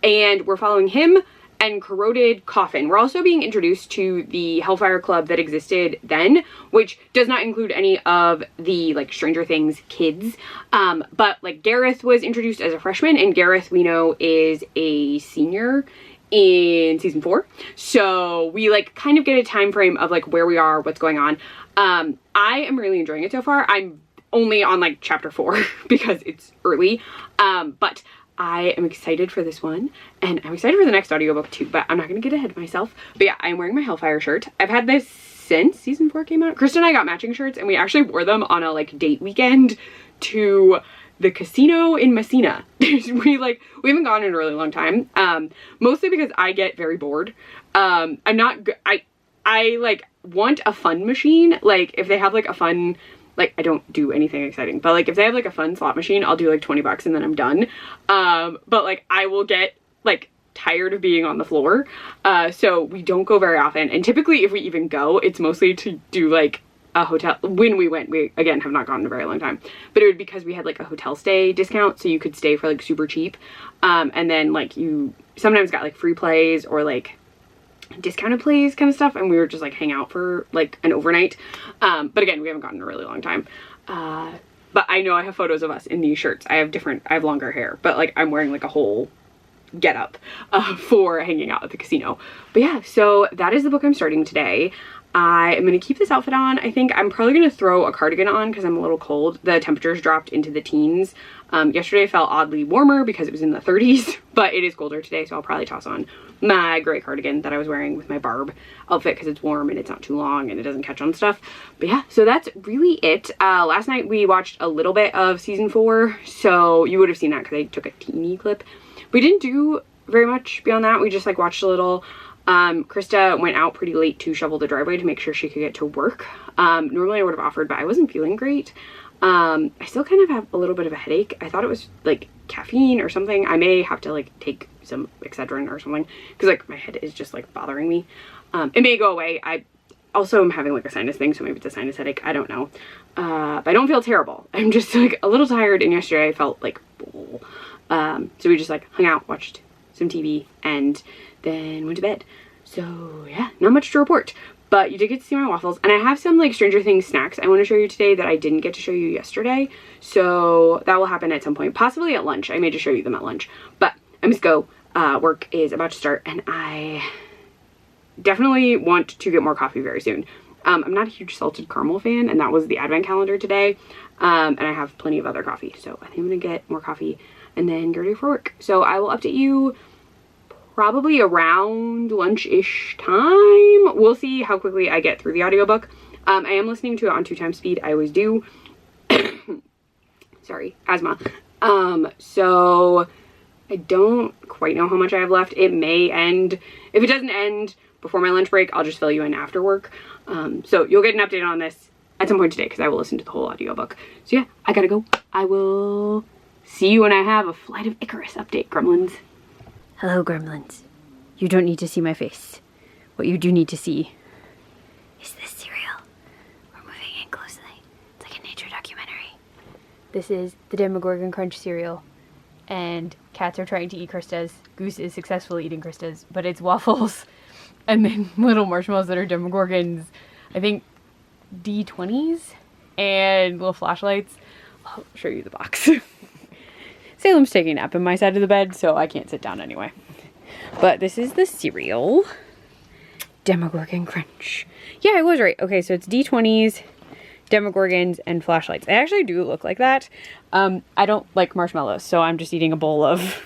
Speaker 1: And we're following him and Corroded Coffin. We're also being introduced to the Hellfire Club that existed then, which does not include any of the, like, Stranger Things kids. But, like, Gareth was introduced as a freshman, and Gareth, we know, is a senior in season 4. So we, like, kind of get a time frame of, like, where we are, what's going on. I am really enjoying it so far. I'm only on, like, chapter 4 because it's early. But I am excited for this one, and I'm excited for the next audiobook too, but I'm not gonna get ahead of myself. But yeah, I'm wearing my Hellfire shirt. I've had this since season 4 came out. Krista and I got matching shirts, and we actually wore them on a, like, date weekend to the casino in Messina. we haven't gone in a really long time, mostly because I get very bored. I like want a fun machine. Like, if they have like a fun, like, I don't do anything exciting, but like if they have like a fun slot machine, I'll do like 20 bucks and then I'm done. But like I will get like tired of being on the floor. So we don't go very often. And typically if we even go, it's mostly to do like a hotel. When we went, we again have not gone in a very long time, but it was because we had like a hotel stay discount. So you could stay for like super cheap. And then like you sometimes got like free plays or like discounted plays kind of stuff, and we were just like hang out for like an overnight. But again, we haven't gotten a really long time. But I know I have photos of us in these shirts. I have longer hair, but like I'm wearing like a whole get up for hanging out at the casino. But yeah, so that is the book I'm starting today. I am going to keep this outfit on. I think I'm probably going to throw a cardigan on because I'm a little cold. The temperatures dropped into the teens. Yesterday felt oddly warmer because it was in the 30s, but it is colder today, so I'll probably toss on my gray cardigan that I was wearing with my Barb outfit because it's warm and it's not too long and it doesn't catch on stuff. But yeah, so that's really it. Last night we watched a little bit of season 4, so you would have seen that because I took a teeny clip. We didn't do very much beyond that. We just like watched a little. Krista went out pretty late to shovel the driveway to make sure she could get to work. Normally I would have offered, but I wasn't feeling great. I still kind of have a little bit of a headache. I thought it was like caffeine or something. I may have to like take some Excedrin or something because like my head is just like bothering me. It may go away. I also am having like a sinus thing, so maybe it's a sinus headache. I don't know. But I don't feel terrible. I'm just like a little tired, and yesterday I felt like so we just like hung out, watched some TV, and then went to bed. So yeah, not much to report, but you did get to see my waffles, and I have some like Stranger Things snacks I want to show you today that I didn't get to show you yesterday, so that will happen at some point, possibly at lunch. I may just show you them at lunch, but I must go. Work is about to start, and I definitely want to get more coffee very soon. I'm not a huge salted caramel fan, and that was the advent calendar today, and I have plenty of other coffee, so I think I'm gonna get more coffee and then get ready for work. So I will update you probably around lunch-ish time. We'll see how quickly I get through the audiobook. I am listening to it on 2x speed. I always do. Sorry, asthma. So I don't quite know how much I have left. It may end. If it doesn't end before my lunch break, I'll just fill you in after work. So you'll get an update on this at some point today because I will listen to the whole audiobook. So yeah, I gotta go. I will see you when I have a Flight of Icarus update, gremlins. Hello, gremlins. You don't need to see my face. What you do need to see is this cereal. We're moving in closely. It's like a nature documentary. This is the Demogorgon Crunch cereal, and cats are trying to eat Krista's. Goose is successfully eating Krista's, but it's waffles and then little marshmallows that are Demogorgons, I think D20s, and little flashlights. I'll show you the box. Salem's taking a nap in my side of the bed, so I can't sit down anyway. But this is the cereal. Demogorgon Crunch. Yeah, I was right. Okay, so it's D20s, Demogorgons, and flashlights. They actually do look like that. I don't like marshmallows, so I'm just eating a bowl of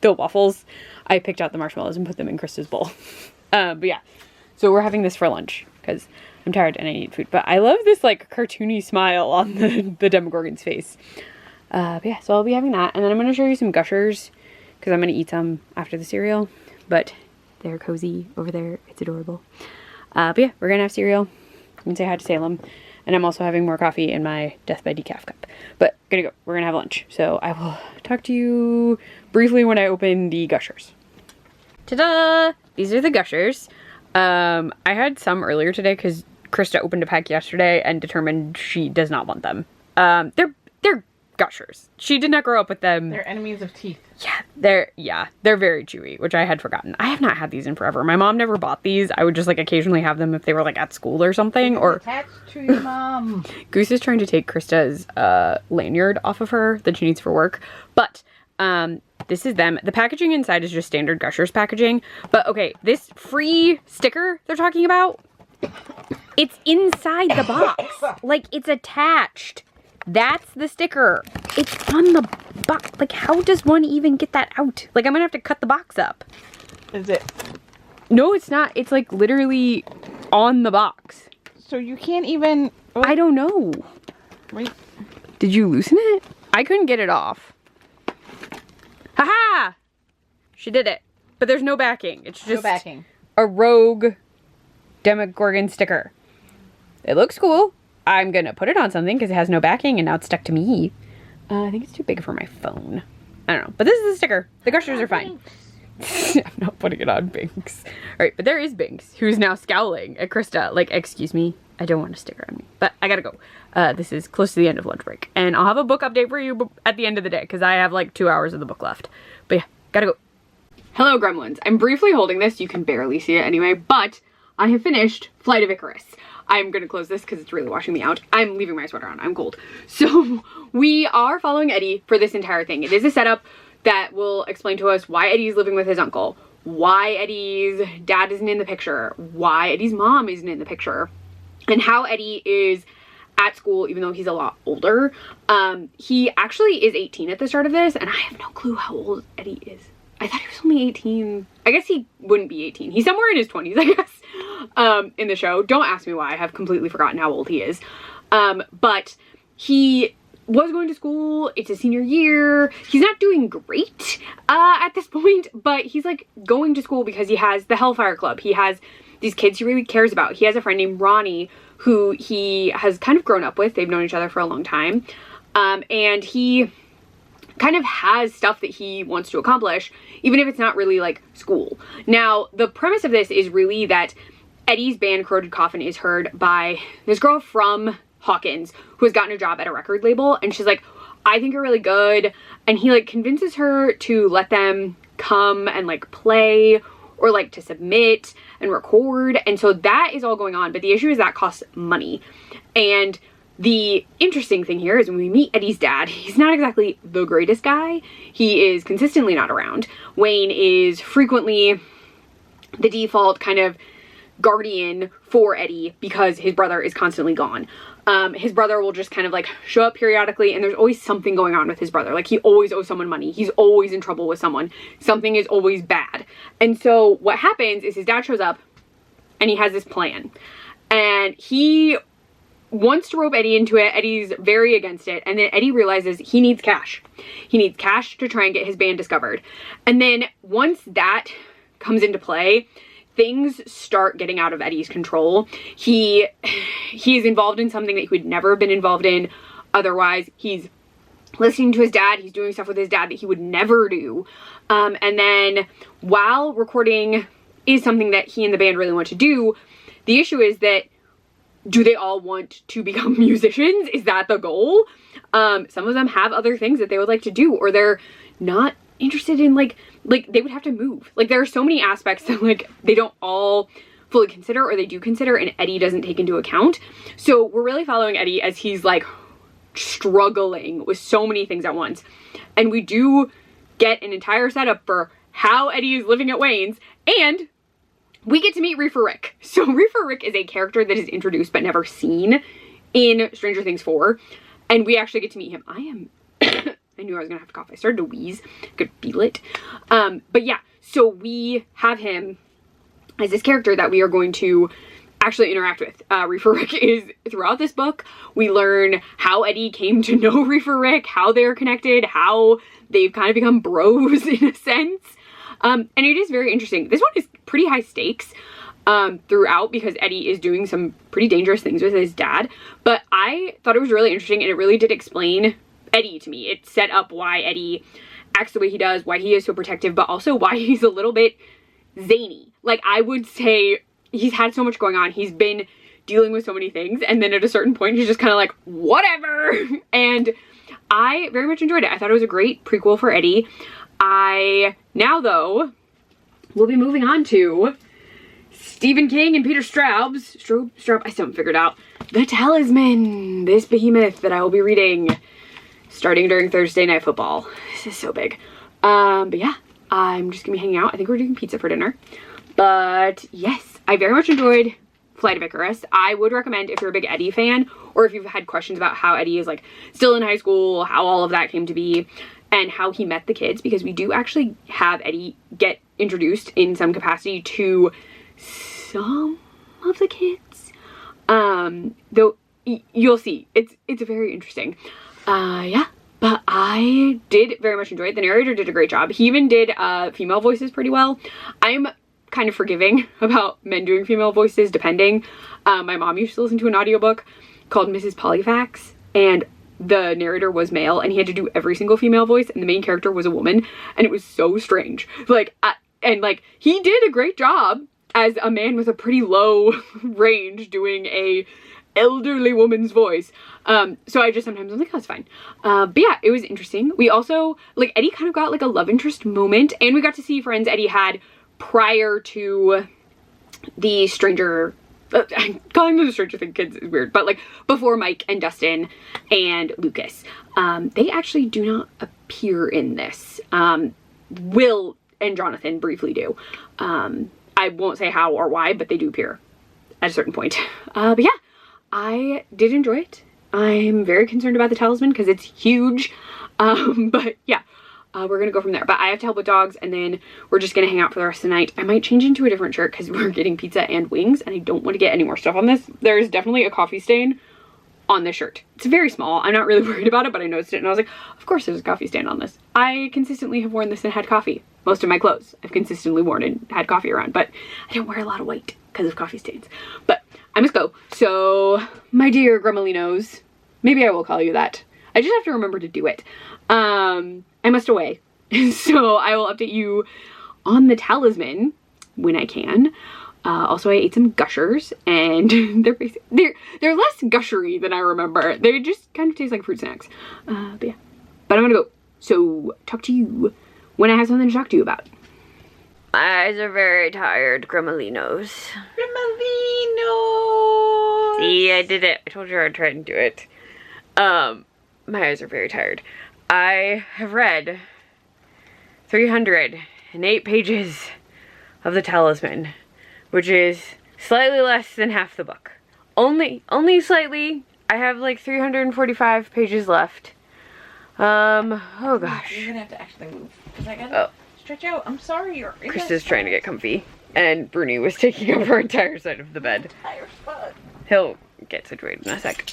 Speaker 1: the waffles. I picked out the marshmallows and put them in Krista's bowl. But yeah, so we're having this for lunch because I'm tired and I need food. But I love this like cartoony smile on the Demogorgon's face. But yeah, so I'll be having that. And then I'm going to show you some Gushers because I'm going to eat some after the cereal. But they're cozy over there. It's adorable. But yeah, we're going to have cereal. I'm going to say hi to Salem. And I'm also having more coffee in my Death by Decaf cup. But gonna go. We're gonna have lunch. So I will talk to you briefly when I open the Gushers. Ta-da! These are the Gushers. I had some earlier today because Krista opened a pack yesterday and determined she does not want them. They're Gushers. She did not grow up with them.
Speaker 4: They're enemies of teeth.
Speaker 1: Yeah, they're very chewy, which I had forgotten. I have not had these in forever. My mom never bought these. I would just like occasionally have them if they were like at school or something. Or
Speaker 4: attached to your mom.
Speaker 1: Goose is trying to take Krista's lanyard off of her that she needs for work. But this is them. The packaging inside is just standard Gushers packaging. But okay, this free sticker they're talking about, it's inside the box. Like it's attached. That's the sticker. It's on the box. Like, how does one even get that out? Like, I'm gonna have to cut the box up.
Speaker 4: Is it?
Speaker 1: No, it's not. It's like literally on the box.
Speaker 4: So you can't even... Oh.
Speaker 1: I don't know.
Speaker 4: Wait.
Speaker 1: Did you loosen it? I couldn't get it off. Haha! She did it. But there's no backing. It's just
Speaker 4: no backing.
Speaker 1: A rogue Demogorgon sticker. It looks cool. I'm gonna put it on something because it has no backing and now it's stuck to me. I think it's too big for my phone. I don't know. But this is the sticker. The Gushers are fine. I'm not putting it on Binks. Alright, but there is Binks, who's now scowling at Krista. Like, excuse me, I don't want a sticker on me. But I gotta go. This is close to the end of lunch break. And I'll have a book update for you at the end of the day because I have like 2 hours of the book left. But yeah, gotta go. Hello, Gremlins. I'm briefly holding this. You can barely see it anyway, but I have finished Flight of Icarus. I'm gonna close this because it's really washing me out. I'm leaving my sweater on. I'm cold. So we are following Eddie for this entire thing. It is a setup that will explain to us why Eddie's living with his uncle, why Eddie's dad isn't in the picture, why Eddie's mom isn't in the picture, and how Eddie is at school even though he's a lot older. He actually is 18 at the start of this, and I have no clue how old Eddie is. I thought he was only 18. I guess he wouldn't be 18. He's somewhere in his 20s, I guess, in the show. Don't ask me why. I have completely forgotten how old he is. But he was going to school. It's his senior year. He's not doing great at this point, but he's like going to school because he has the Hellfire Club. He has these kids he really cares about. He has a friend named Ronnie who he has kind of grown up with. They've known each other for a long time. And he kind of has stuff that he wants to accomplish, even if it's not really like school. Now, the premise of this is really that Eddie's band Corroded Coffin is heard by this girl from Hawkins who has gotten a job at a record label, and she's like, I think you're really good. And he like convinces her to let them come and like play or like to submit and record. And so that is all going on. But the issue is that costs money. And the interesting thing here is when we meet Eddie's dad, he's not exactly the greatest guy. He is consistently not around. Wayne is frequently the default kind of guardian for Eddie because his brother is constantly gone. His brother will just kind of like show up periodically, and there's always something going on with his brother. Like he always owes someone money. He's always in trouble with someone. Something is always bad. And so what happens is his dad shows up and he has this plan. And he wants to rope Eddie into it. Eddie's very against it. And then Eddie realizes he needs cash. He needs cash to try and get his band discovered. And then once that comes into play, things start getting out of Eddie's control. He is involved in something that he would never have been involved in otherwise. He's listening to his dad. He's doing stuff with his dad that he would never do. And then while recording is something that he and the band really want to do, the issue is that do they all want to become musicians? Is that the goal? Some of them have other things that they would like to do, or they're not interested in like they would have to move. Like there are so many aspects that like they don't all fully consider, or they do consider and Eddie doesn't take into account. So we're really following Eddie as he's like struggling with so many things at once. And we do get an entire setup for how Eddie is living at Wayne's, and we get to meet Reefer Rick. So Reefer Rick is a character that is introduced but never seen in Stranger Things 4, and we actually get to meet him. I knew I was gonna have to cough. I started to wheeze. I could feel it. But yeah, so we have him as this character that we are going to actually interact with. Reefer Rick is throughout this book. We learn how Eddie came to know Reefer Rick, how they're connected, how they've kind of become bros in a sense. And it is very interesting. This one is pretty high stakes throughout because Eddie is doing some pretty dangerous things with his dad. But I thought it was really interesting, and it really did explain Eddie to me. It set up why Eddie acts the way he does, why he is so protective, but also why he's a little bit zany. Like, I would say he's had so much going on. He's been dealing with so many things, and then at a certain point he's just kind of like, whatever. And I very much enjoyed it. I thought it was a great prequel for Eddie. Now though, we'll be moving on to Stephen King and Peter Straub's, I still haven't figured out, The Talisman, this behemoth that I will be reading starting during Thursday Night Football. This is so big. But yeah, I'm just gonna be hanging out. I think we're doing pizza for dinner. But yes, I very much enjoyed Flight of Icarus. I would recommend if you're a big Eddie fan, or if you've had questions about how Eddie is like still in high school, how all of that came to be, and how he met the kids, because we do actually have Eddie get introduced in some capacity to some of the kids. Though you'll see, it's very interesting. Yeah, but I did very much enjoy it. The narrator did a great job. He even did female voices pretty well. I'm kind of forgiving about men doing female voices depending. My mom used to listen to an audiobook called Mrs. Polyfax, and the narrator was male, and he had to do every single female voice, and the main character was a woman, and it was so strange. Like, he did a great job as a man with a pretty low range doing a elderly woman's voice. So I just sometimes I'm like, oh, it's fine. But yeah, it was interesting. We also, like, Eddie kind of got like a love interest moment, and we got to see friends Eddie had prior to the Stranger, calling them the Stranger Things kids is weird, but like before Mike and Dustin and Lucas. They actually do not appear in this. Will and Jonathan briefly do. I won't say how or why, but they do appear at a certain point. But yeah, I did enjoy it. I'm very concerned about the Talisman because it's huge. But yeah, we're gonna go from there. But I have to help with dogs, and then we're just gonna hang out for the rest of the night. I might change into a different shirt because we're getting pizza and wings, and I don't want to get any more stuff on this. There's definitely a coffee stain on this shirt. It's very small. I'm not really worried about it, but I noticed it and I was like, of course there's a coffee stain on this. I consistently have worn this and had coffee. Most of my clothes I've consistently worn and had coffee around, but I don't wear a lot of white because of coffee stains. But I must go. So, my dear Gremolinos, maybe I will call you that. I just have to remember to do it. I must away. So I will update you on the Talisman when I can. Also, I ate some Gushers, and they're less gushery than I remember. They just kind of taste like fruit snacks. But yeah. But I'm gonna go. So, talk to you when I have something to talk to you about. My eyes are very tired, Gremolinos.
Speaker 4: Gremolinos!
Speaker 1: See, I did it. I told you I'd try and do it. My eyes are very tired. I have read 308 pages of The Talisman, which is slightly less than half the book. Only slightly. I have like 345 pages left. Oh gosh.
Speaker 4: You're gonna have to actually move. Cause I gotta stretch out. I'm sorry.
Speaker 1: Krista's trying to get comfy, and Bruni was taking up her entire side of the bed. He'll get situated in a sec.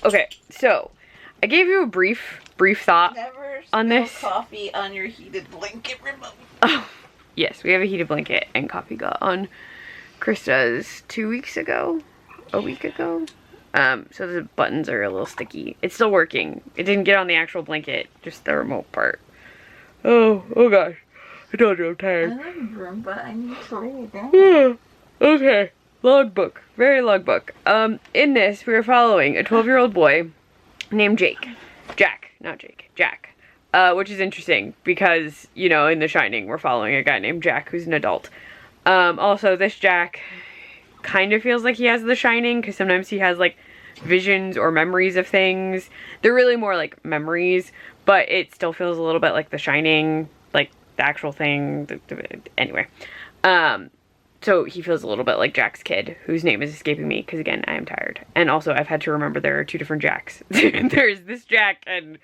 Speaker 1: Okay, so I gave you a brief thought on this.
Speaker 4: Coffee on your heated blanket remote.
Speaker 1: Oh, yes, we have a heated blanket and coffee got on Krista's 2 weeks ago, a week ago. So the buttons are a little sticky. It's still working. It didn't get on the actual blanket, just the remote part. Oh gosh. I told you I'm tired.
Speaker 4: I love you, room, but I need to lay it down.
Speaker 1: Okay. Logbook. Very logbook. In this, we are following a 12-year-old boy named Jack, which is interesting because, you know, in The Shining, we're following a guy named Jack who's an adult. Also, this Jack kind of feels like he has The Shining because sometimes he has, like, visions or memories of things. They're really more like memories, but it still feels a little bit like The Shining, like the actual thing. Anyway, so he feels a little bit like Jack's kid, whose name is escaping me because, again, I am tired. And also, I've had to remember there are 2 different Jacks. There's this Jack and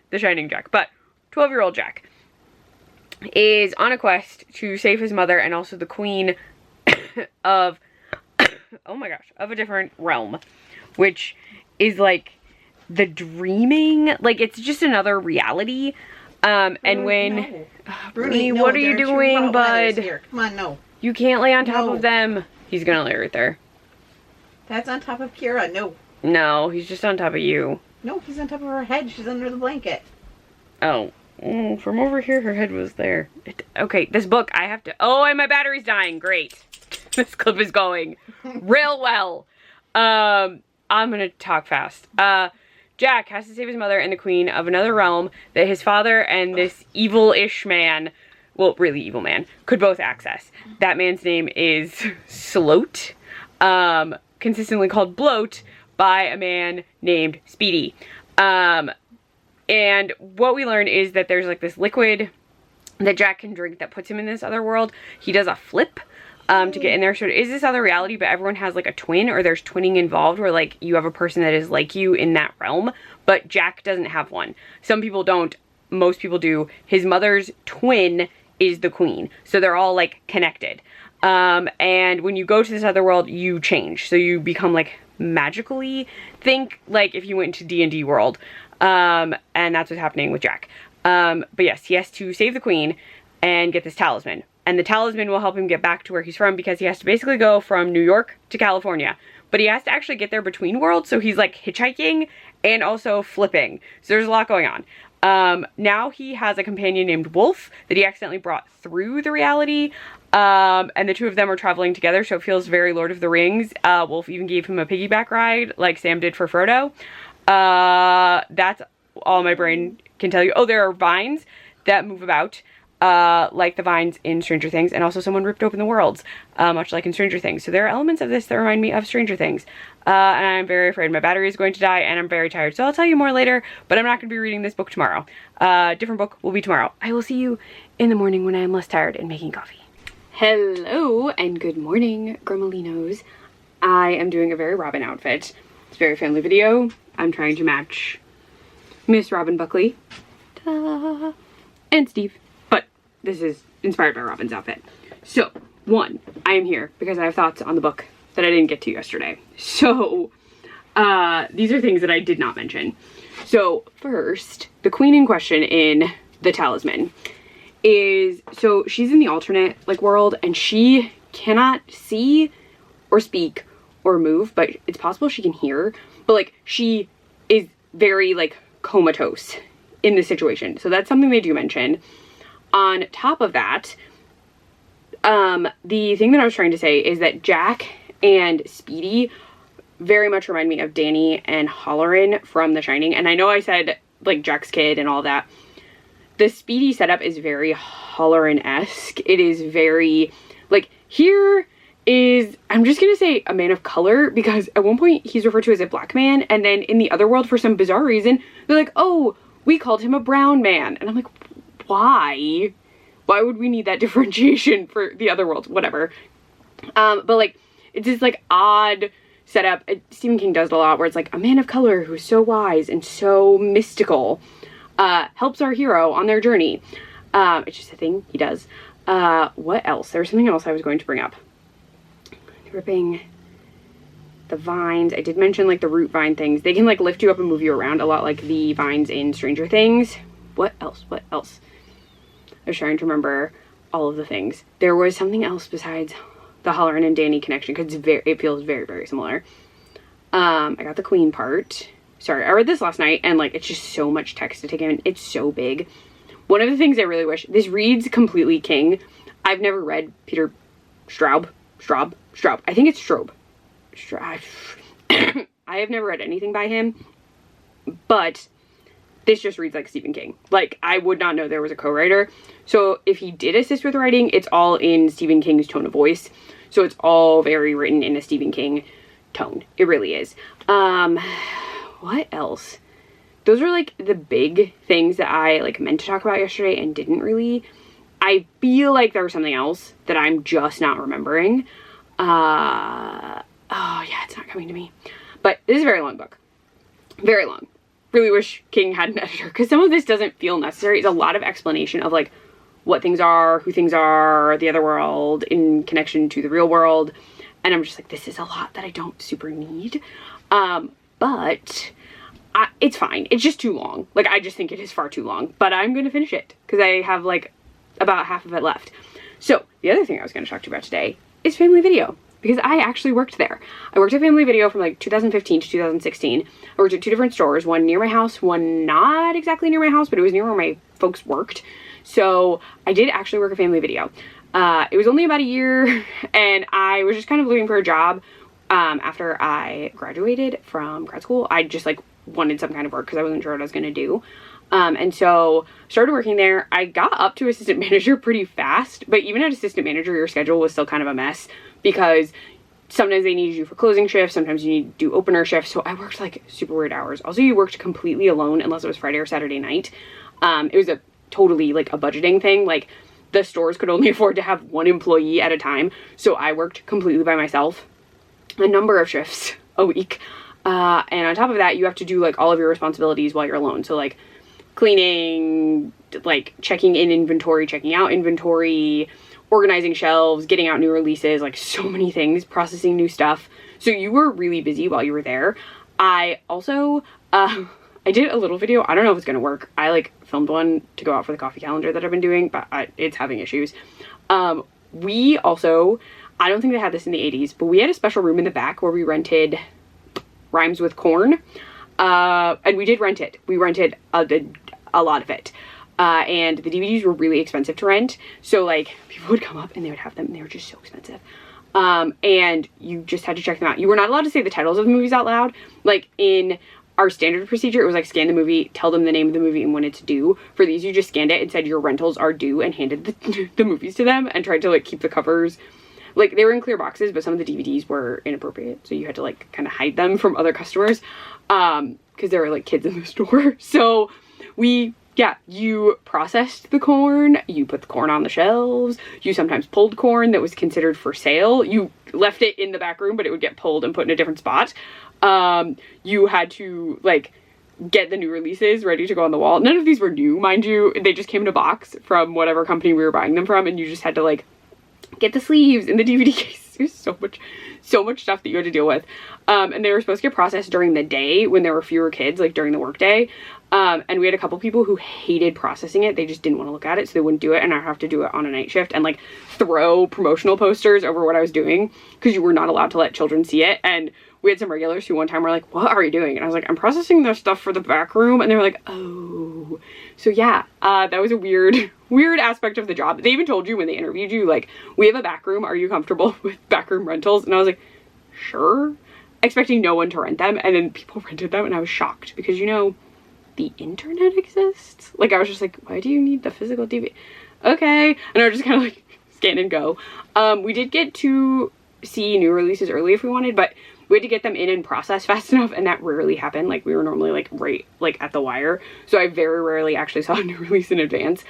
Speaker 1: The Shining Jack. But 12-year-old Jack is on a quest to save his mother and also the queen of, oh my gosh, of a different realm, which is like the dreaming, like it's just another reality. And when,
Speaker 4: No.
Speaker 1: Bruni,
Speaker 4: no,
Speaker 1: what are you
Speaker 4: there
Speaker 1: doing, bud?
Speaker 4: Here. Come on, no.
Speaker 1: You can't lay on top
Speaker 4: No.
Speaker 1: of them. He's gonna lay right there.
Speaker 4: That's on top of Kira. No.
Speaker 1: No, he's just on top of you.
Speaker 4: No, he's on top of her head. She's under the blanket.
Speaker 1: Oh. From over here, her head was there. Okay, this book, I have to... Oh, and my battery's dying. Great. This clip is going real well. I'm gonna talk fast. Jack has to save his mother and the queen of another realm that his father and this evil-ish man, well, really evil man, could both access. That man's name is Sloat, consistently called Bloat by a man named Speedy. And what we learn is that there's like this liquid that Jack can drink that puts him in this other world. He does a flip to get in there. So it is this other reality, but everyone has like a twin, or there's twinning involved where like you have a person that is like you in that realm, but Jack doesn't have one. Some people don't, most people do. His mother's twin is the queen. So they're all like connected. And when you go to this other world, you change. So you become like magically, think like if you went into D&D world. And that's what's happening with Jack. But yes, he has to save the queen and get this talisman. And the talisman will help him get back to where he's from, because he has to basically go from New York to California. But he has to actually get there between worlds, so he's like hitchhiking and also flipping. So there's a lot going on. Now he has a companion named Wolf that he accidentally brought through the reality. And the 2 of them are traveling together, so it feels very Lord of the Rings. Wolf even gave him a piggyback ride, like Sam did for Frodo. That's all my brain can tell you. Oh, there are vines that move about, like the vines in Stranger Things, and also someone ripped open the worlds, much like in Stranger Things. So there are elements of this that remind me of Stranger Things. And I'm very afraid my battery is going to die, and I'm very tired. So I'll tell you more later, but I'm not going to be reading this book tomorrow. Different book will be tomorrow. I will see you in the morning when I am less tired and making coffee. Hello and good morning, Gremolinos. I am doing a very Robin outfit. It's a very family video. I'm trying to match Miss Robin Buckley and Steve, but this is inspired by Robin's outfit. So, 1, I am here because I have thoughts on the book that I didn't get to yesterday. So, these are things that I did not mention. So, first, the queen in question in The Talisman is, so she's in the alternate like world, and she cannot see or speak or move, but it's possible she can hear, but like she is very like comatose in this situation. So that's something they do mention. On top of that, the thing that I was trying to say is that Jack and Speedy very much remind me of Danny and Halloran from The Shining. And I know I said like Jack's kid and all that. The Speedy setup is very Halloran-esque. It is very, like, here is, I'm just gonna say a man of color, because at one point he's referred to as a black man, and then in the other world, for some bizarre reason, they're like, oh, we called him a brown man. And I'm like, why? Why would we need that differentiation for the other world? Whatever. But like, it's this like odd setup. Stephen King does it a lot, where it's like a man of color who's so wise and so mystical helps our hero on their journey. It's just a thing he does. What else? There was something else I was going to bring up. Ripping the vines. I did mention like the root vine things. They can like lift you up and move you around a lot, like the vines in Stranger Things. What else? What else? I was trying to remember all of the things. There was something else besides the Halloran and Danny connection, because it feels very, very similar. I got the queen part. Sorry, I read this last night, and like it's just so much text to take in. It's so big. One of the things I really wish, this reads completely King. I've never read Peter Straub. I think it's Straub. I have never read anything by him, but this just reads like Stephen King. Like, I would not know there was a co-writer. So if he did assist with writing, it's all in Stephen King's tone of voice. So it's all very written in a Stephen King tone. It really is. What else? Those are like the big things that I like meant to talk about yesterday and didn't really. I feel like there was something else that I'm just not remembering. Oh yeah, it's not coming to me. But this is a very long book. Very long. Really wish King had an editor, because some of this doesn't feel necessary. It's a lot of explanation of like what things are, who things are, the other world in connection to the real world. And I'm just like, this is a lot that I don't super need. But it's fine. It's just too long. Like, I just think it is far too long. But I'm going to finish it because I have like about half of it left. So the other thing I was going to talk to you about today is Family Video, because I actually worked there. I worked at Family Video from like 2015 to 2016. I worked at 2 different stores, one near my house, one not exactly near my house, but it was near where my folks worked. So I did actually work at Family Video. It was only about a year, and I was just kind of looking for a job after I graduated from grad school. I just like wanted some kind of work because I wasn't sure what I was going to do. And so started working there. I got up to assistant manager pretty fast, but even at assistant manager, your schedule was still kind of a mess because sometimes they needed you for closing shifts. Sometimes you need to do opener shifts. So I worked like super weird hours. Also, you worked completely alone unless it was Friday or Saturday night. It was a totally like a budgeting thing. Like the stores could only afford to have 1 employee at a time. So I worked completely by myself a number of shifts a week. And on top of that, you have to do like all of your responsibilities while you're alone. So like cleaning, like checking in inventory, checking out inventory, organizing shelves, getting out new releases, like so many things, processing new stuff. So you were really busy while you were there. I also, I did a little video. I don't know if it's going to work. I like filmed one to go out for the coffee calendar that I've been doing, but it's having issues. We also, I don't think they had this in the 80s, but we had a special room in the back where we rented Rhymes with Corn. And we did rent it. We rented a lot of it. And the DVDs were really expensive to rent. So like people would come up and they would have them and they were just so expensive. And you just had to check them out. You were not allowed to say the titles of the movies out loud. Like in our standard procedure, it was like scan the movie, tell them the name of the movie and when it's due. For these, you just scanned it and said your rentals are due and handed the movies to them and tried to like keep the covers. Like they were in clear boxes, but some of the DVDs were inappropriate. So you had to like kind of hide them from other customers. Because there were like kids in the store. So you processed the corn, you put the corn on the shelves, you sometimes pulled corn that was considered for sale. You left it in the back room, but it would get pulled and put in a different spot. You had to like get the new releases ready to go on the wall. None of these were new, mind you. They just came in a box from whatever company we were buying them from, and you just had to like get the sleeves in the DVD case. There's so much stuff that you had to deal with. And they were supposed to get processed during the day when there were fewer kids, like during the workday. And we had a couple people who hated processing it. They just didn't want to look at it, so they wouldn't do it. And I have to do it on a night shift and like throw promotional posters over what I was doing because you were not allowed to let children see it. And we had some regulars who one time were like, what are you doing? And I was like, I'm processing their stuff for the back room. And they were like, oh. So yeah, that was a weird aspect of the job. They even told you when they interviewed you, like, we have a back room. Are you comfortable with back room rentals? And I was like, sure. Expecting no one to rent them. And then people rented them and I was shocked because, you know, the internet exists. Like, I was just like, why do you need the physical DVD? Okay. And I was just kind of like scan and go. We did get to see new releases early if we wanted, but we had to get them in and process fast enough, and that rarely happened. Like, we were normally like right like at the wire, so I very rarely actually saw a new release in advance.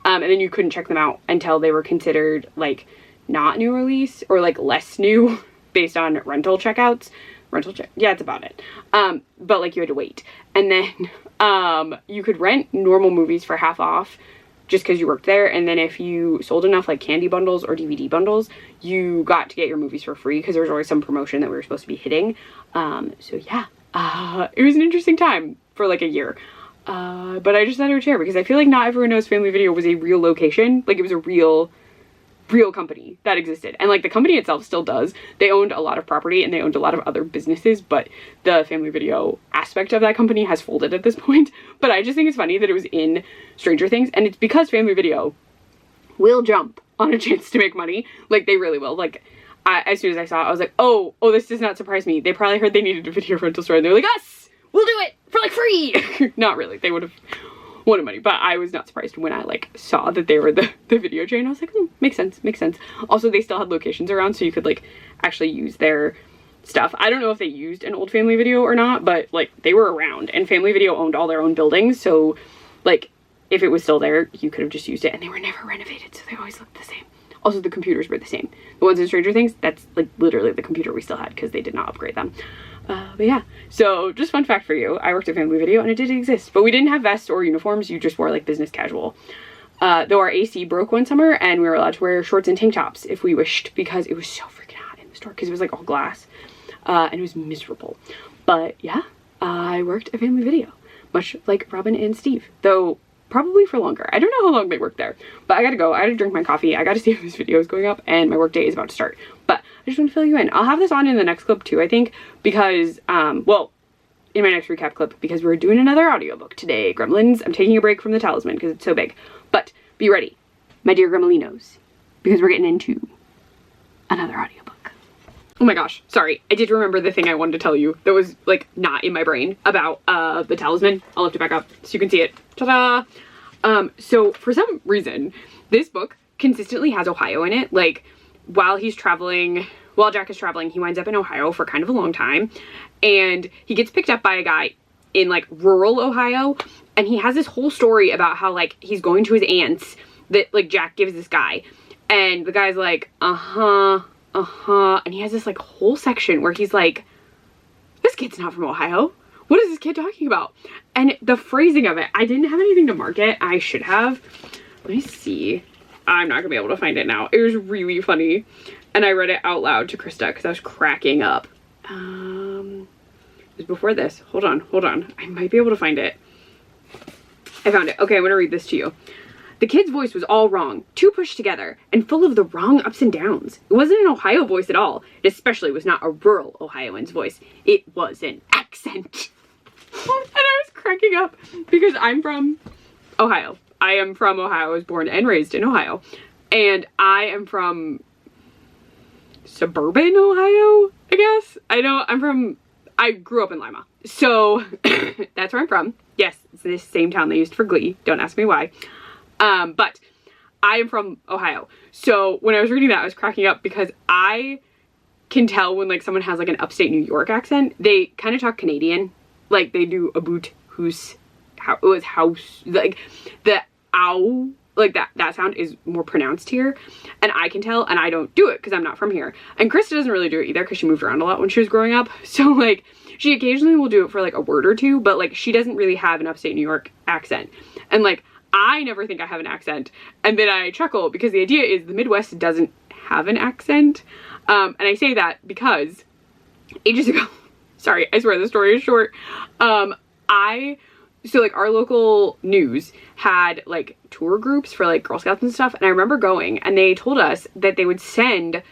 Speaker 1: And then you couldn't check them out until they were considered like not new release or like less new based on rental checkouts. Yeah, that's about it. But like you had to wait, and then you could rent normal movies for half off just because you worked there. And then if you sold enough like candy bundles or DVD bundles, you got to get your movies for free because there was always some promotion that we were supposed to be hitting. So yeah, it was an interesting time for like a year. But I just thought I would share because I feel like not everyone knows Family Video was a real location. Like, it was a real company that existed, and like the company itself still does. They owned a lot of property and they owned a lot of other businesses, but the Family Video aspect of that company has folded at this point. But I just think it's funny that it was in Stranger Things, and it's because Family Video will jump on a chance to make money. Like, they really will. Like, as soon as I saw it, I was like, oh, this does not surprise me. They probably heard they needed a video rental store and they were like, us, we'll do it for like free. Not really, they would have wanted money, but I was not surprised when I like saw that they were the video chain. I was like, makes sense. Also, they still had locations around, so you could like actually use their stuff. I don't know if they used an old Family Video or not, but like they were around, and Family Video owned all their own buildings. So like if it was still there, you could have just used it, and they were never renovated. So they always looked the same. Also, the computers were the same. The ones in Stranger Things, that's like literally the computer we still had because they did not upgrade them. But yeah, so just fun fact for you, I worked at Family Video and it did exist, but we didn't have vests or uniforms. You just wore like business casual. Though our AC broke one summer and we were allowed to wear shorts and tank tops if we wished, because it was so freaking hot in the store because it was like all glass, and it was miserable. But yeah, I worked at Family Video, much like Robin and Steve, though probably for longer. I don't know how long they worked there, but I gotta go. I gotta drink my coffee. I gotta see if this video is going up, and my work day is about to start. But I just want to fill you in. I'll have this on in the next clip too, I think, because, well, in my next recap clip, because we're doing another audiobook today, Gremlins. I'm taking a break from the Talisman because it's so big. But be ready, my dear Gremlinos, because we're getting into another audiobook. Oh my gosh, sorry. I did remember the thing I wanted to tell you that was like not in my brain about the Talisman. I'll lift it back up so you can see it. Ta-da! So for some reason, this book consistently has Ohio in it. Like while Jack is traveling, he winds up in Ohio for kind of a long time, and he gets picked up by a guy in like rural Ohio, and he has this whole story about how like he's going to his aunt's that like Jack gives this guy, and the guy's like, and he has this like whole section where he's like, this kid's not from Ohio. What is this kid talking about? And the phrasing of it, I didn't have anything to mark it. I should have. Let me see. I'm not gonna be able to find it now. It was really funny. And I read it out loud to Krista because I was cracking up. It was before this. Hold on. I might be able to find it. I found it. Okay, I'm gonna read this to you. The kid's voice was all wrong, too pushed together, and full of the wrong ups and downs. It wasn't an Ohio voice at all. It especially was not a rural Ohioan's voice. It was an accent. And I was cracking up because I'm from Ohio. I am from Ohio. I was born and raised in Ohio. And I am from suburban Ohio, I guess. I grew up in Lima. So that's where I'm from. Yes, it's the same town they used for Glee. Don't ask me why. But I am from Ohio. So when I was reading that, I was cracking up because I can tell when like someone has like an upstate New York accent. They kind of talk Canadian. Like they do a boot, hoose, house, like the ow, like that sound is more pronounced here. And I can tell, and I don't do it because I'm not from here. And Krista doesn't really do it either because she moved around a lot when she was growing up. So like she occasionally will do it for like a word or two, but like she doesn't really have an upstate New York accent. And like I never think I have an accent. And then I chuckle because the idea is the Midwest doesn't have an accent. And I say that because ages ago, sorry, I swear the story is short. So like our local news had like tour groups for like Girl Scouts and stuff. And I remember going and they told us that they would send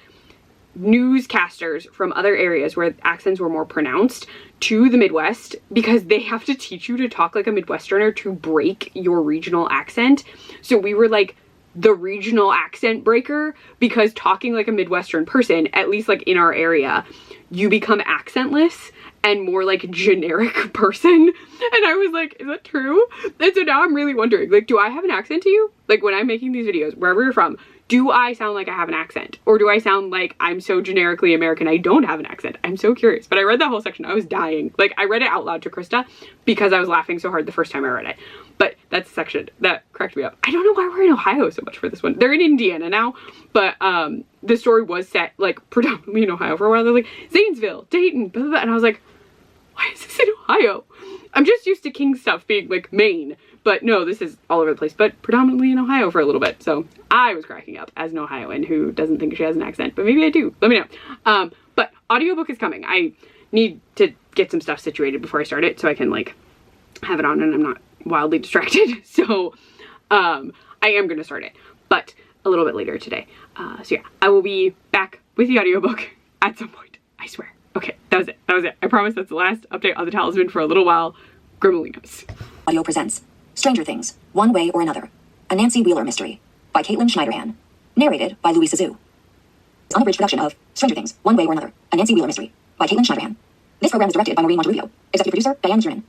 Speaker 1: newscasters from other areas where accents were more pronounced to the Midwest because they have to teach you to talk like a Midwesterner to break your regional accent. So we were like the regional accent breaker because talking like a Midwestern person, at least like in our area, you become accentless and more like a generic person. And I was like, is that true? And so now I'm really wondering, like, do I have an accent to you? Like when I'm making these videos, wherever you're from, do I sound like I have an accent? Or do I sound like I'm so generically American I don't have an accent? I'm so curious. But I read that whole section. I was dying. Like I read it out loud to Krista because I was laughing so hard the first time I read it. But that's a section that cracked me up. I don't know why we're in Ohio so much for this one. They're in Indiana now, but the story was set like predominantly in Ohio for a while. They're like Zanesville, Dayton, blah, blah, blah. And I was like, why is this in Ohio? I'm just used to King stuff being like Maine, but no, this is all over the place, but predominantly in Ohio for a little bit. So I was cracking up as an Ohioan who doesn't think she has an accent, but maybe I do. Let me know. But audiobook is coming. I need to get some stuff situated before I start it so I can like have it on and I'm not wildly distracted. So I am going to start it, but a little bit later today. So yeah, I will be back with the audiobook at some point, I swear. Okay, that was it. I promise that's the last update on the Talisman for a little while. Grimolinos.
Speaker 5: Audio presents Stranger Things, One Way or Another, a Nancy Wheeler mystery by Caitlin Schneiderhan. Narrated by Louisa Zhu. Unabridged production of Stranger Things, One Way or Another, a Nancy Wheeler mystery by Caitlin Schneiderhan. This program is directed by Maureen Monterubio. Executive producer, Diane Kiernan.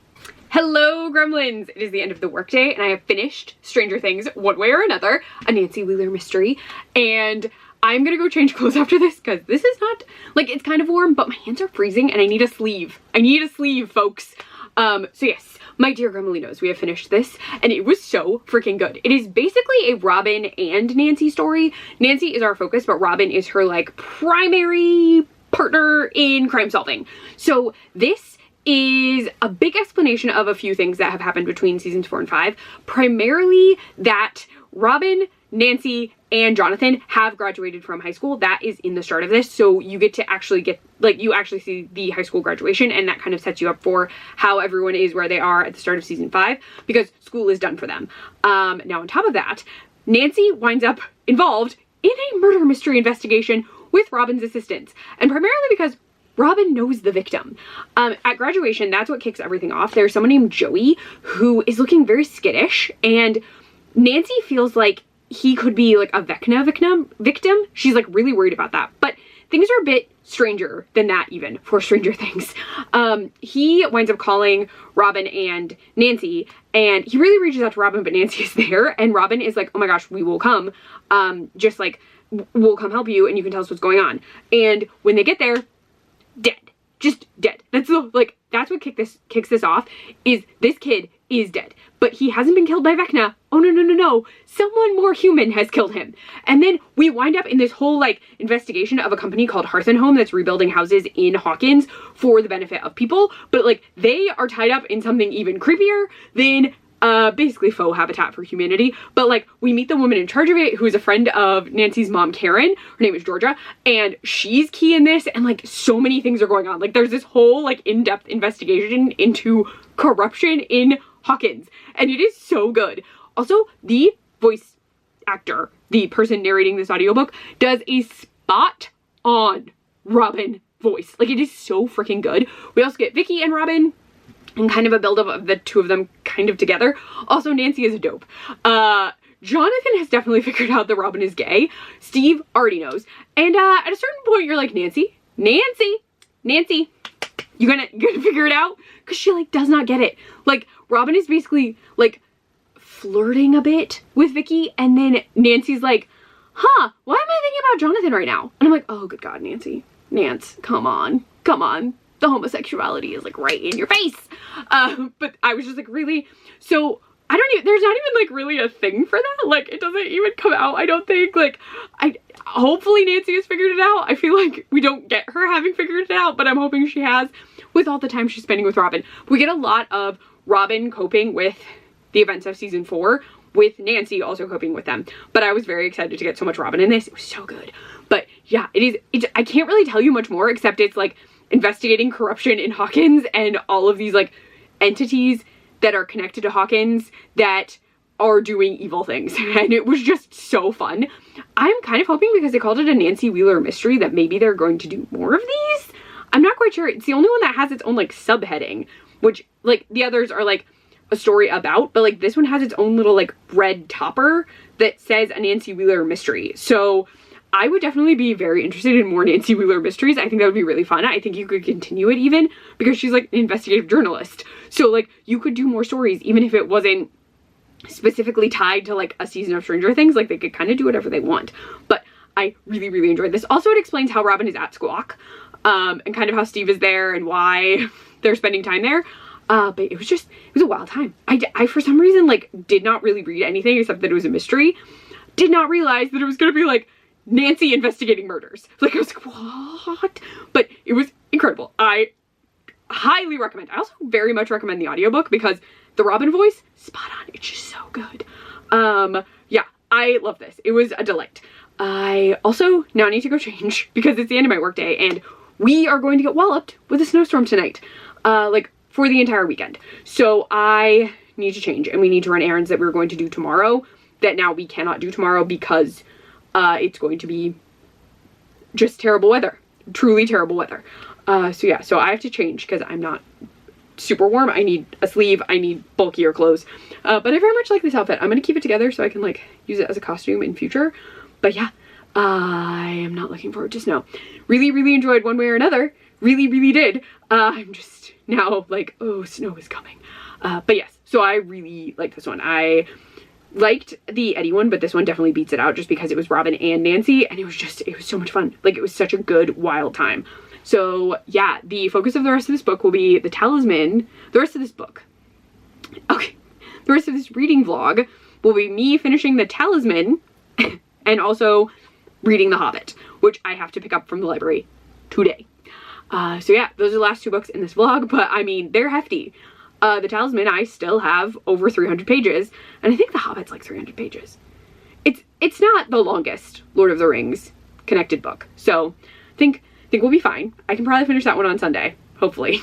Speaker 1: Hello, Gremlins! It is the end of the workday, and I have finished Stranger Things, One Way or Another, a Nancy Wheeler mystery. And I'm gonna go change clothes after this because this is not, like, it's kind of warm, but my hands are freezing and I need a sleeve. I need a sleeve, folks. So yes, my dear Gremlinos, we have finished this and it was so freaking good. It is basically a Robin and Nancy story. Nancy is our focus, but Robin is her, like, primary partner in crime solving. So this is a big explanation of a few things that have happened between seasons 4 and 5. Primarily that Robin, Nancy, and Jonathan have graduated from high school. That is in the start of this. So you get to actually get, like, you actually see the high school graduation, and that kind of sets you up for how everyone is where they are at the start of season 5, because school is done for them. Now on top of that, Nancy winds up involved in a murder mystery investigation with Robin's assistance, and primarily because Robin knows the victim. At graduation, that's what kicks everything off. There's someone named Joey who is looking very skittish, and Nancy feels like he could be, like, a Vecna victim. She's, like, really worried about that. But things are a bit stranger than that, even, for Stranger Things. He winds up calling Robin and Nancy, and he really reaches out to Robin, but Nancy is there, and Robin is like, oh my gosh, we will come. Just, like, we'll come help you, and you can tell us what's going on. And when they get there, dead. Just dead. That's like, that's what kicks this off, is this kid is dead. But he hasn't been killed by Vecna. Oh no, no, no, no. Someone more human has killed him. And then we wind up in this whole, like, investigation of a company called Hearth and Home that's rebuilding houses in Hawkins for the benefit of people. But, like, they are tied up in something even creepier than basically faux habitat for humanity. But, like, we meet the woman in charge of it, who is a friend of Nancy's mom, Karen. Her name is Georgia, and she's key in this, and, like, so many things are going on. Like, there's this whole, like, in-depth investigation into corruption in Hawkins, and it is so good. Also, the voice actor, the person narrating this audiobook, does a spot on Robin voice. Like, it is so freaking good. We also get Vicky and Robin, and kind of a buildup of the two of them kind of together. Also, Nancy is a dope. Jonathan has definitely figured out that Robin is gay. Steve already knows. And at a certain point, you're like, Nancy, you gonna figure it out? Because she, like, does not get it. Like, Robin is basically, like, flirting a bit with Vicky, and then Nancy's like, huh, why am I thinking about Jonathan right now? And I'm like, oh, good God, Nancy. Nance, come on. The homosexuality is, like, right in your face. But I was just like, really? So there's not even, like, really a thing for that. Like, it doesn't even come out, I don't think. Like, hopefully Nancy has figured it out. I feel like we don't get her having figured it out, but I'm hoping she has, with all the time she's spending with Robin. We get a lot of Robin coping with the events of season 4, with Nancy also coping with them. But I was very excited to get so much Robin in this. It was so good. But yeah, I can't really tell you much more, except it's, like, investigating corruption in Hawkins and all of these, like, entities that are connected to Hawkins that are doing evil things. And it was just so fun. I'm kind of hoping, because they called it a Nancy Wheeler mystery, that maybe they're going to do more of these. I'm not quite sure. It's the only one that has its own, like, subheading, which, like, the others are, like, a story about, but, like, this one has its own little, like, red topper that says a Nancy Wheeler mystery. So I would definitely be very interested in more Nancy Wheeler mysteries. I think that would be really fun. I think you could continue it even, because she's, like, an investigative journalist. So, like, you could do more stories even if it wasn't specifically tied to, like, a season of Stranger Things. Like, they could kind of do whatever they want. But I really, really enjoyed this. Also, it explains how Robin is at Squawk, and kind of how Steve is there and why they're spending time there. But it was a wild time. I for some reason, like, did not really read anything except that it was a mystery. Did not realize that it was gonna be, like, Nancy investigating murders. Like, I was like, what? But it was incredible. I highly recommend. I also very much recommend the audiobook, because the Robin voice, spot on. It's just so good. Yeah, I love this. It was a delight. I also now need to go change, because it's the end of my workday, and we are going to get walloped with a snowstorm tonight. Like, for the entire weekend. So I need to change, and we need to run errands that we were going to do tomorrow that now we cannot do tomorrow, because it's going to be just terrible weather. Truly terrible weather. So yeah, so I have to change, because I'm not super warm. I need a sleeve. I need bulkier clothes. But I very much like this outfit. I'm going to keep it together so I can, like, use it as a costume in future. But yeah, I am not looking forward to snow. Really, really enjoyed one way or another. Really, really did. I'm just now like, oh, snow is coming. But yes, so I really like this one. I liked the Eddie one, but this one definitely beats it out just because it was Robin and Nancy, and it was so much fun. Like, it was such a good, wild time. So yeah, the focus of the rest of this book will be the talisman. The rest of this reading vlog will be me finishing the talisman and also reading The Hobbit, which I have to pick up from the library today. So yeah, those are the last 2 books in this vlog, but I mean, they're hefty. The Talisman, I still have over 300 pages, and I think The Hobbit's like 300 pages. It's not the longest Lord of the Rings connected book, so I think we'll be fine. I can probably finish that one on Sunday, hopefully.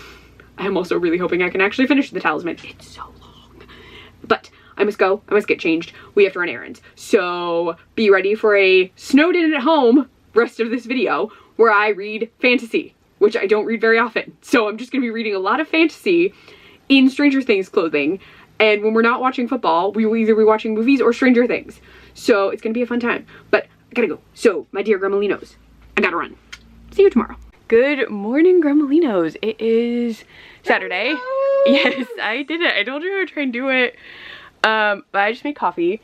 Speaker 1: I'm also really hoping I can actually finish the Talisman. It's so long. But I must go. I must get changed. We have to run errands. So be ready for a snowed in at home rest of this video where I read fantasy, which I don't read very often. So I'm just going to be reading a lot of fantasy in Stranger Things clothing, and when we're not watching football, we will either be watching movies or Stranger Things. So it's gonna be a fun time, but I gotta go. So my dear Gremolinos, I gotta run. See you tomorrow. Good morning, Gremolinos. It is Saturday. Yes, I did it. I told you I would try and do it. But I just made coffee,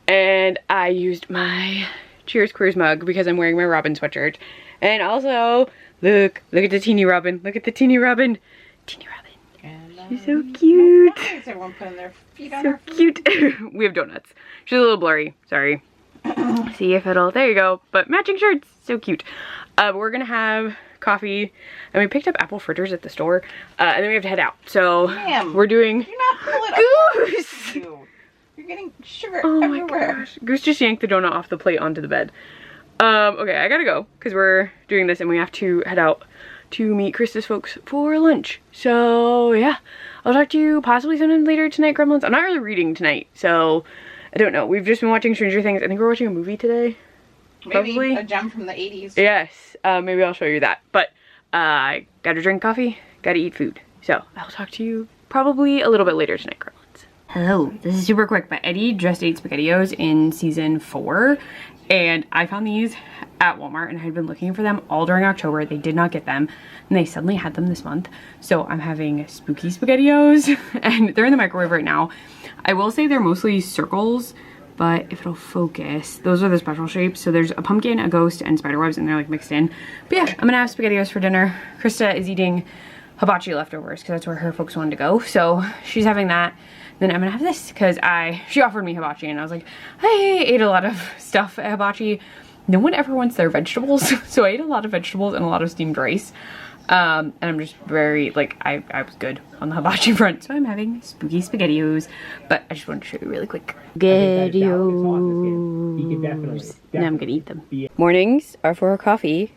Speaker 1: and I used my Cheers Queers mug because I'm wearing my Robin sweatshirt. And also, look at the teeny Robin. Look at the teeny Robin. Teeny Robin. She's so cute.
Speaker 4: Everyone putting their feet on
Speaker 1: So cute. We have donuts. She's a little blurry. Sorry. See if it'll. There you go. But matching shirts. So cute. We're gonna have coffee, and we picked up apple fritters at the store, and then we have to head out. So we're doing.
Speaker 4: You're not pulling
Speaker 1: Goose.
Speaker 4: You're getting sugar
Speaker 1: My
Speaker 4: everywhere.
Speaker 1: gosh. Goose just yanked the donut off the plate onto the bed. Okay, I gotta go because we're doing this, and we have to head out to meet Krista's folks for lunch. So yeah, I'll talk to you possibly sometime later tonight, Gremlins. I'm not really reading tonight, so I don't know. We've just been watching Stranger Things. I think we're watching a movie today.
Speaker 4: Maybe
Speaker 1: Probably.
Speaker 4: a gem from the 80s.
Speaker 1: Yes, maybe I'll show you that. But I gotta drink coffee, gotta eat food. So I'll talk to you probably a little bit later tonight, Gremlins. Hello, this is super quick, but Eddie just ate SpaghettiOs in season 4. And I found these at Walmart, and I had been looking for them all during October. They did not get them, and they suddenly had them this month. So I'm having spooky SpaghettiOs, and they're in the microwave right now. I will say they're mostly circles, but if it'll focus, those are the special shapes. So there's a pumpkin, a ghost, and spiderwebs, and they're like mixed in. But yeah, I'm gonna have SpaghettiOs for dinner. Krista is eating hibachi leftovers because that's where her folks wanted to go. So she's having that. Then I'm gonna have this because she offered me hibachi, and I was like, I ate a lot of stuff at hibachi. No one ever wants their vegetables. So I ate a lot of vegetables and a lot of steamed rice. And I'm just very, like, I was good on the hibachi front. So I'm having spooky SpaghettiOs, but I just wanted to show you really quick. SpaghettiOs. Now I'm gonna eat them. Mornings are for coffee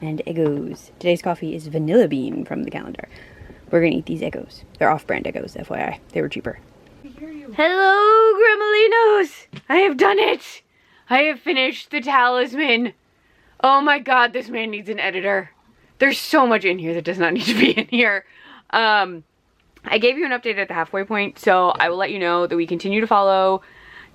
Speaker 1: and Eggos. Today's coffee is vanilla bean from the calendar. We're gonna eat these Eggos. They're off-brand Eggos, FYI. They were cheaper. Hello, Gremolinos! I have done it! I have finished the talisman. Oh my god, this man needs an editor. There's so much in here that does not need to be in here. I gave you an update at the halfway point, so I will let you know that we continue to follow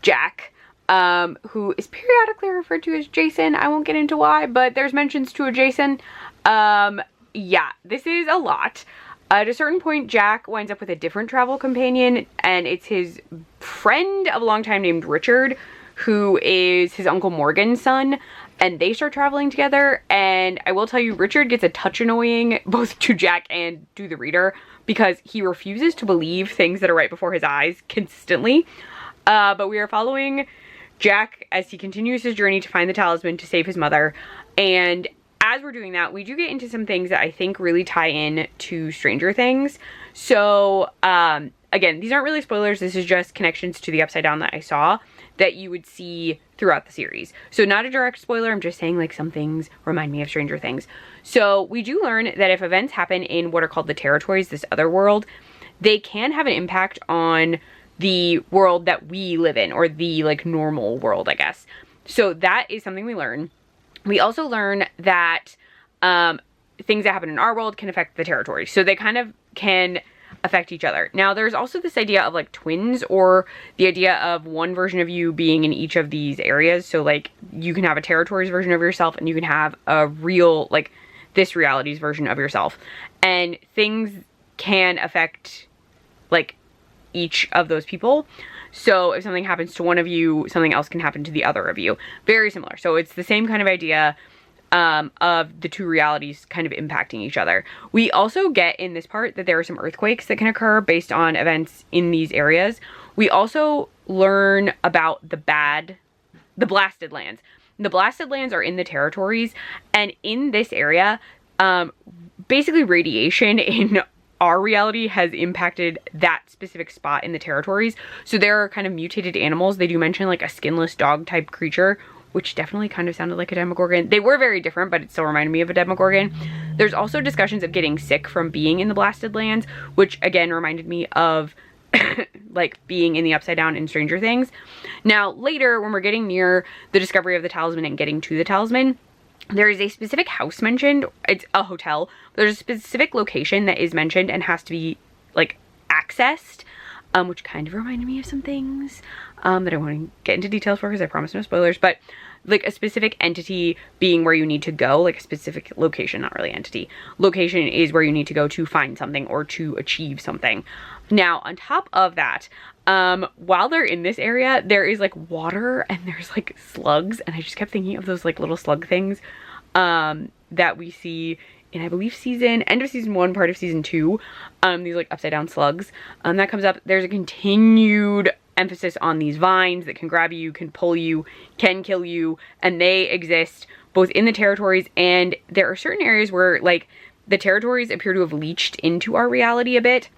Speaker 1: Jack, who is periodically referred to as Jason. I won't get into why, but there's mentions to a Jason. Yeah, this is a lot. At a certain point, Jack winds up with a different travel companion, and it's his friend of a long time named Richard, who is his Uncle Morgan's son, and they start traveling together. And I will tell you, Richard gets a touch annoying both to Jack and to the reader because he refuses to believe things that are right before his eyes consistently. But we are following Jack as he continues his journey to find the talisman to save his mother. And as we're doing that, we do get into some things that I think really tie in to Stranger Things. So, again, these aren't really spoilers. This is just connections to the Upside Down that I saw that you would see throughout the series. So not a direct spoiler. I'm just saying, like, some things remind me of Stranger Things. So we do learn that if events happen in what are called the territories, this other world, they can have an impact on the world that we live in, or the, like, normal world, I guess. So that is something we learn. We also learn that things that happen in our world can affect the territory. So they kind of can affect each other. Now, there's also this idea of, like, twins, or the idea of one version of you being in each of these areas. So, like, you can have a territories version of yourself, and you can have a real, like, this reality's version of yourself. And things can affect, like, each of those people. So if something happens to one of you, something else can happen to the other of you. Very similar. So it's the same kind of idea of the two realities kind of impacting each other. We also get in this part that there are some earthquakes that can occur based on events in these areas. We also learn about the blasted lands. The blasted lands are in the territories, and in this area, basically radiation in our reality has impacted that specific spot in the territories. So there are kind of mutated animals. They do mention like a skinless dog type creature, which definitely kind of sounded like a Demogorgon. They were very different, but it still reminded me of a Demogorgon. There's also discussions of getting sick from being in the blasted lands, which again reminded me of like being in the Upside Down in Stranger Things. Now later, when we're getting near the discovery of the talisman and getting to the talisman, there is a specific house mentioned. It's a hotel. There's a specific location that is mentioned and has to be like accessed, which kind of reminded me of some things that I won't get into details for because I promise no spoilers, but like a specific entity being where you need to go, like a specific location, not really entity. Location is where you need to go to find something or to achieve something. Now, on top of that, while they're in this area, there is like water and there's like slugs, and I just kept thinking of those like little slug things that we see in, I believe, end of season 1, part of season 2, these like upside down slugs. That comes up. There's a continued emphasis on these vines that can grab you, can pull you, can kill you, and they exist both in the territories, and there are certain areas where like the territories appear to have leached into our reality a bit.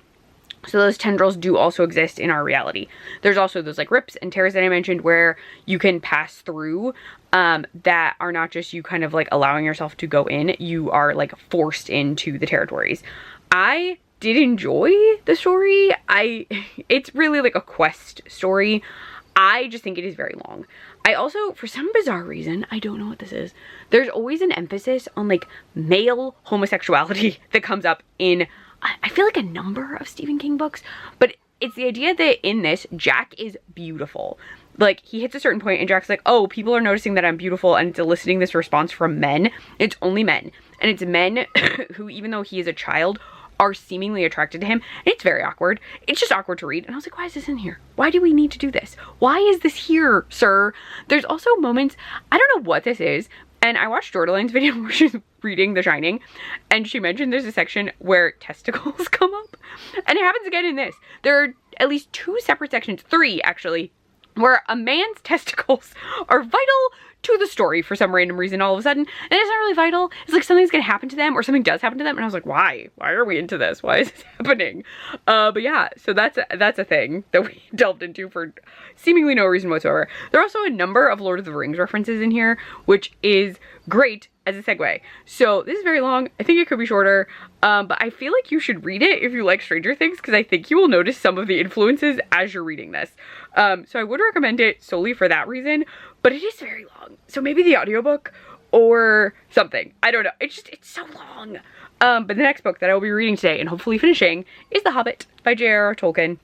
Speaker 1: So those tendrils do also exist in our reality. There's also those like rips and tears that I mentioned where you can pass through, that are not just you kind of like allowing yourself to go in, you are like forced into the territories. I did enjoy the story. It's really like a quest story. I just think it is very long. I also, for some bizarre reason, I don't know what this is, there's always an emphasis on like male homosexuality that comes up in, I feel like, a number of Stephen King books, but it's the idea that in this, Jack is beautiful. Like, he hits a certain point and Jack's like, oh, people are noticing that I'm beautiful, and it's eliciting this response from men. It's only men. And it's men who, even though he is a child, are seemingly attracted to him. And it's very awkward. It's just awkward to read. And I was like, why is this in here? Why do we need to do this? Why is this here, sir? There's also moments, I don't know what this is, and I watched Jordaline's video where she's reading The Shining, and she mentioned there's a section where testicles come up. And it happens again in this. There are at least 2 separate sections, 3 actually, where a man's testicles are vital to the story for some random reason all of a sudden. And it's not really vital. It's like something's gonna happen to them or something does happen to them. And I was like, why? Why are we into this? Why is this happening? But yeah, so that's a thing that we delved into for seemingly no reason whatsoever. There are also a number of Lord of the Rings references in here, which is great as a segue. So this is very long. I think it could be shorter, but I feel like you should read it if you like Stranger Things, because I think you will notice some of the influences as you're reading this. So I would recommend it solely for that reason, but it is very long. So maybe the audiobook or something. I don't know. It's so long. But the next book that I will be reading today and hopefully finishing is The Hobbit by J.R.R. Tolkien.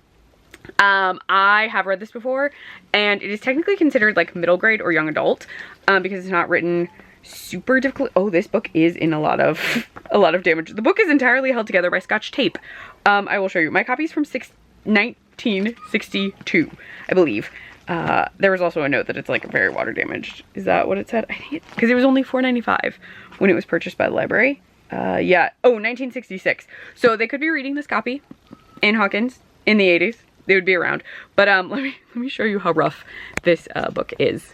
Speaker 1: I have read this before, and it is technically considered like middle grade or young adult, because it's not written super difficult. Oh, this book is in a lot of damage. The book is entirely held together by Scotch tape. I will show you. My copy's from 1962, I believe. There was also a note that it's like very water damaged. Is that what it said? I think because it was only $4.95 when it was purchased by the library. Yeah. Oh, 1966. So they could be reading this copy in Hawkins in the 80s. They would be around. But let me show you how rough this book is.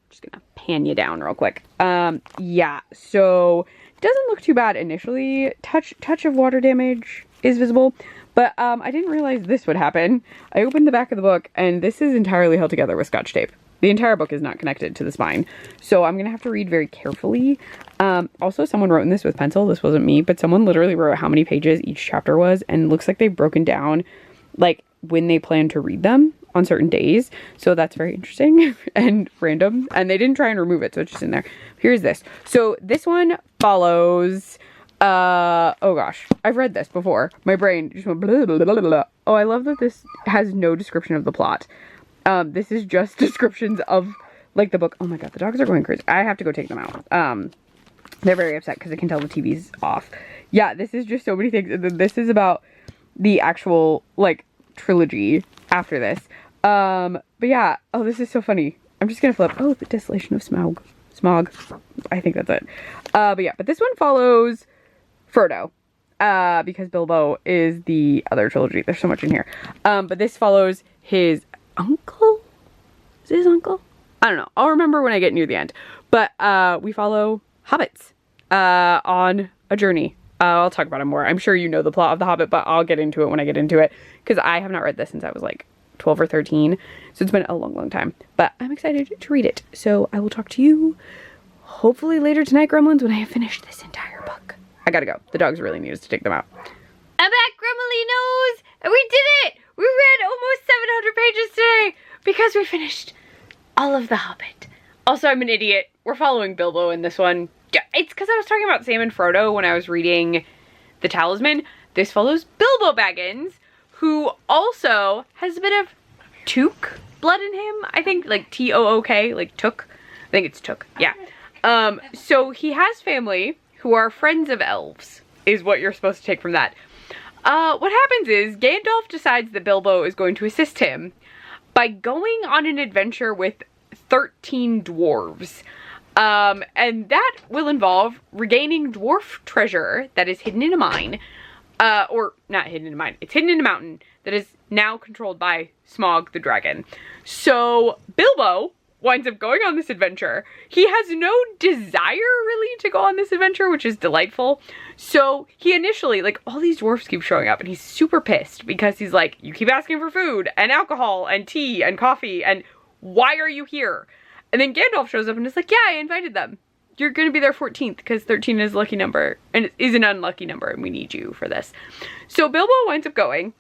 Speaker 1: Just gonna pan you down real quick. Yeah, so it doesn't look too bad initially. Touch of water damage is visible, but I didn't realize this would happen. I opened the back of the book and this is entirely held together with Scotch tape. The entire book is not connected to the spine, so I'm gonna have to read very carefully. Also, someone wrote in this with pencil. This wasn't me, but someone literally wrote how many pages each chapter was, and it looks like they've broken down like when they plan to read them on certain days. So that's very interesting and random. And they didn't try and remove it, so it's just in there. Here's this. So this one follows, oh gosh, I've read this before. My brain just went blah, blah, blah, blah, blah. Oh, I love that this has no description of the plot. This is just descriptions of like the book. Oh my god, the dogs are going crazy. I have to go take them out. They're very upset because I can tell the TV's off. Yeah, this is just so many things. This is about the actual like trilogy after this. But yeah, oh, this is so funny. I'm just gonna flip. Oh, the Desolation of Smog. I think that's it. But this one follows Frodo. Because Bilbo is the other trilogy. There's so much in here. But this follows his uncle? Is it his uncle? I don't know. I'll remember when I get near the end. But we follow hobbits on a journey. I'll talk about it more. I'm sure you know the plot of The Hobbit, but I'll get into it when I get into it. Because I have not read this since I was like 12 or 13. So it's been a long, long time. But I'm excited to read it. So I will talk to you hopefully later tonight, Gremlins, when I have finished this entire book. I gotta go. The dogs really need us to take them out. I'm back, Gremlinos! And we did it! We read almost 700 pages today because we finished all of The Hobbit. Also, I'm an idiot. We're following Bilbo in this one. It's because I was talking about Sam and Frodo when I was reading The Talisman. This follows Bilbo Baggins, who also has a bit of Took blood in him. I think, like T-O-O-K, like Took. I think it's Took, yeah. So he has family who are friends of elves, is what you're supposed to take from that. What happens is Gandalf decides that Bilbo is going to assist him by going on an adventure with 13 dwarves. And that will involve regaining dwarf treasure that is hidden in a mine. Or not hidden in a mine, it's hidden in a mountain that is now controlled by Smaug the dragon. So Bilbo winds up going on this adventure. He has no desire really to go on this adventure, which is delightful. So he initially, like, all these dwarfs keep showing up and he's super pissed because he's like, you keep asking for food and alcohol and tea and coffee and why are you here? And then Gandalf shows up and is like, yeah, I invited them. You're going to be their 14th because 13 is a lucky number and it is an unlucky number and we need you for this. So Bilbo winds up going,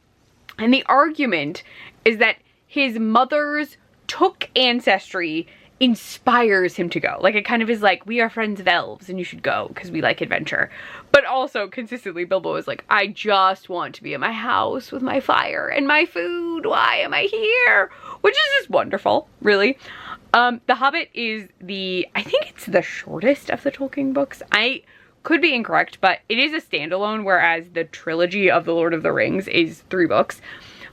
Speaker 1: and the argument is that his mother's Took ancestry inspires him to go. Like, it kind of is like, we are friends of elves and you should go because we like adventure. But also consistently Bilbo is like, I just want to be in my house with my fire and my food. Why am I here? Which is just wonderful, really. The Hobbit is I think it's the shortest of the Tolkien books. I could be incorrect, but it is a standalone, whereas the trilogy of The Lord of the Rings is 3 books.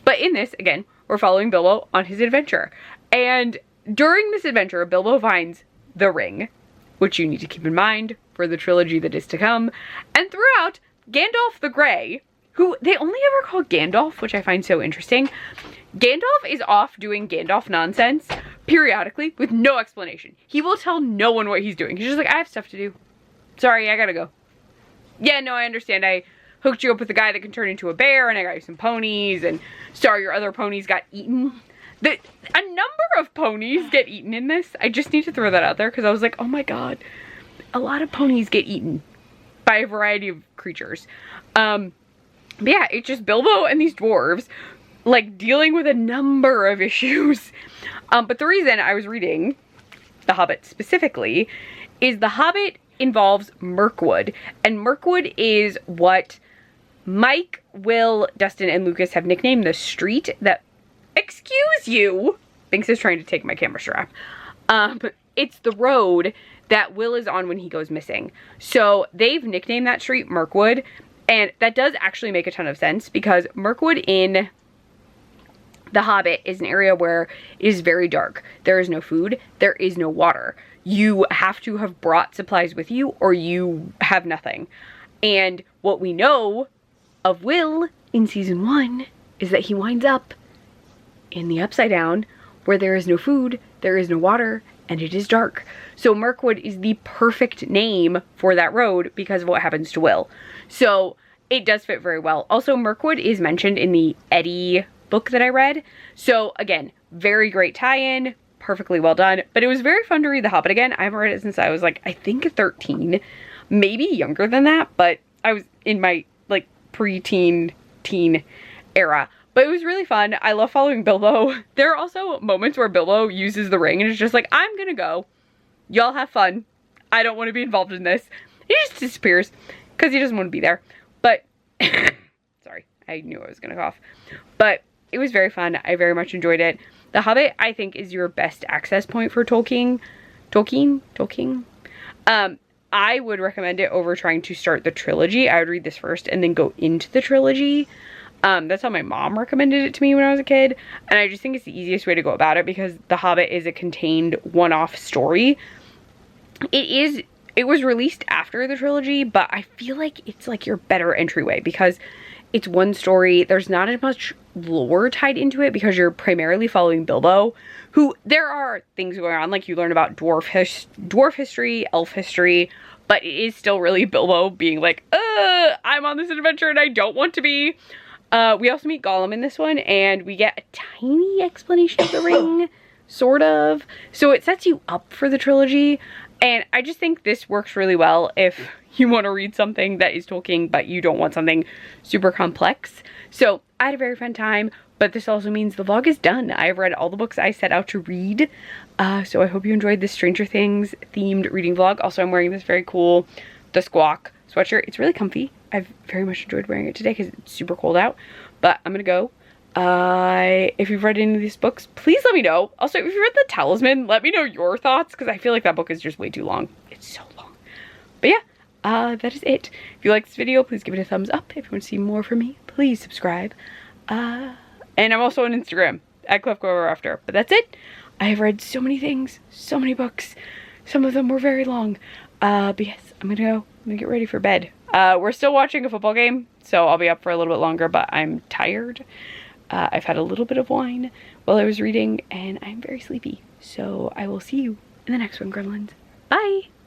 Speaker 1: But in this, again, we're following Bilbo on his adventure. And during this adventure, Bilbo finds the ring, which you need to keep in mind for the trilogy that is to come. And throughout, Gandalf the Grey, who they only ever call Gandalf, which I find so interesting. Gandalf is off doing Gandalf nonsense periodically with no explanation. He will tell no one what he's doing. He's just like, I have stuff to do. Sorry, I gotta go. Yeah, no, I understand. I hooked you up with a guy that can turn into a bear and I got you some ponies and sorry, your other ponies got eaten. A number of ponies get eaten in this. I just need to throw that out there because I was like, oh my god, a lot of ponies get eaten by a variety of creatures. But yeah, it's just Bilbo and these dwarves like dealing with a number of issues. But the reason I was reading The Hobbit specifically is The Hobbit involves Mirkwood, and Mirkwood is what Mike, Will, Dustin, and Lucas have nicknamed the street that, excuse you, Binks is trying to take my camera strap. It's the road that Will is on when he goes missing. So they've nicknamed that street Mirkwood, and that does actually make a ton of sense because Mirkwood in The Hobbit is an area where it is very dark. There is no food, there is no water. You have to have brought supplies with you or you have nothing. And what we know of Will in season 1 is that he winds up in the Upside Down where there is no food, there is no water, and it is dark. So Mirkwood is the perfect name for that road because of what happens to Will. So it does fit very well. Also, Mirkwood is mentioned in the Eddie book that I read. So again, very great tie-in, perfectly well done. But it was very fun to read The Hobbit again. I haven't read it since I was like, I think 13, maybe younger than that, but I was in my like pre-teen, teen era. But it was really fun. I love following Bilbo. There are also moments where Bilbo uses the ring and it's just like, I'm gonna go. Y'all have fun. I don't want to be involved in this. He just disappears because he doesn't want to be there. But, sorry, I knew I was gonna cough. But it was very fun. I very much enjoyed it. The Hobbit, I think, is your best access point for Tolkien. I would recommend it over trying to start the trilogy. I would read this first and then go into the trilogy. That's how my mom recommended it to me when I was a kid, and I just think it's the easiest way to go about it because The Hobbit is a contained one-off story. It was released after the trilogy, but I feel like it's like your better entryway because it's one story. There's not as much lore tied into it because you're primarily following Bilbo, who there are things going on, like you learn about dwarf history, elf history, but it is still really Bilbo being like, I'm on this adventure and I don't want to be. We also meet Gollum in this one, and we get a tiny explanation of the ring, sort of. So it sets you up for the trilogy, and I just think this works really well if you want to read something that is Tolkien, but you don't want something super complex. So I had a very fun time, but this also means the vlog is done. I have read all the books I set out to read, so I hope you enjoyed this Stranger Things themed reading vlog. Also, I'm wearing this very cool The Squawk sweatshirt. It's really comfy. I've very much enjoyed wearing it today because it's super cold out, but I'm gonna go. If you've read any of these books, please let me know. Also, if you've read The Talisman, let me know your thoughts because I feel like that book is just way too long. It's so long. But yeah, that is it. If you like this video, please give it a thumbs up. If you want to see more from me, please subscribe. And I'm also on Instagram at @ClefGoEverAfter. But that's it. I have read so many things, so many books. Some of them were very long. But yes, I'm gonna get ready for bed. We're still watching a football game, so I'll be up for a little bit longer, but I'm tired. I've had a little bit of wine while I was reading, and I'm very sleepy. So I will see you in the next one, Gremlins. Bye!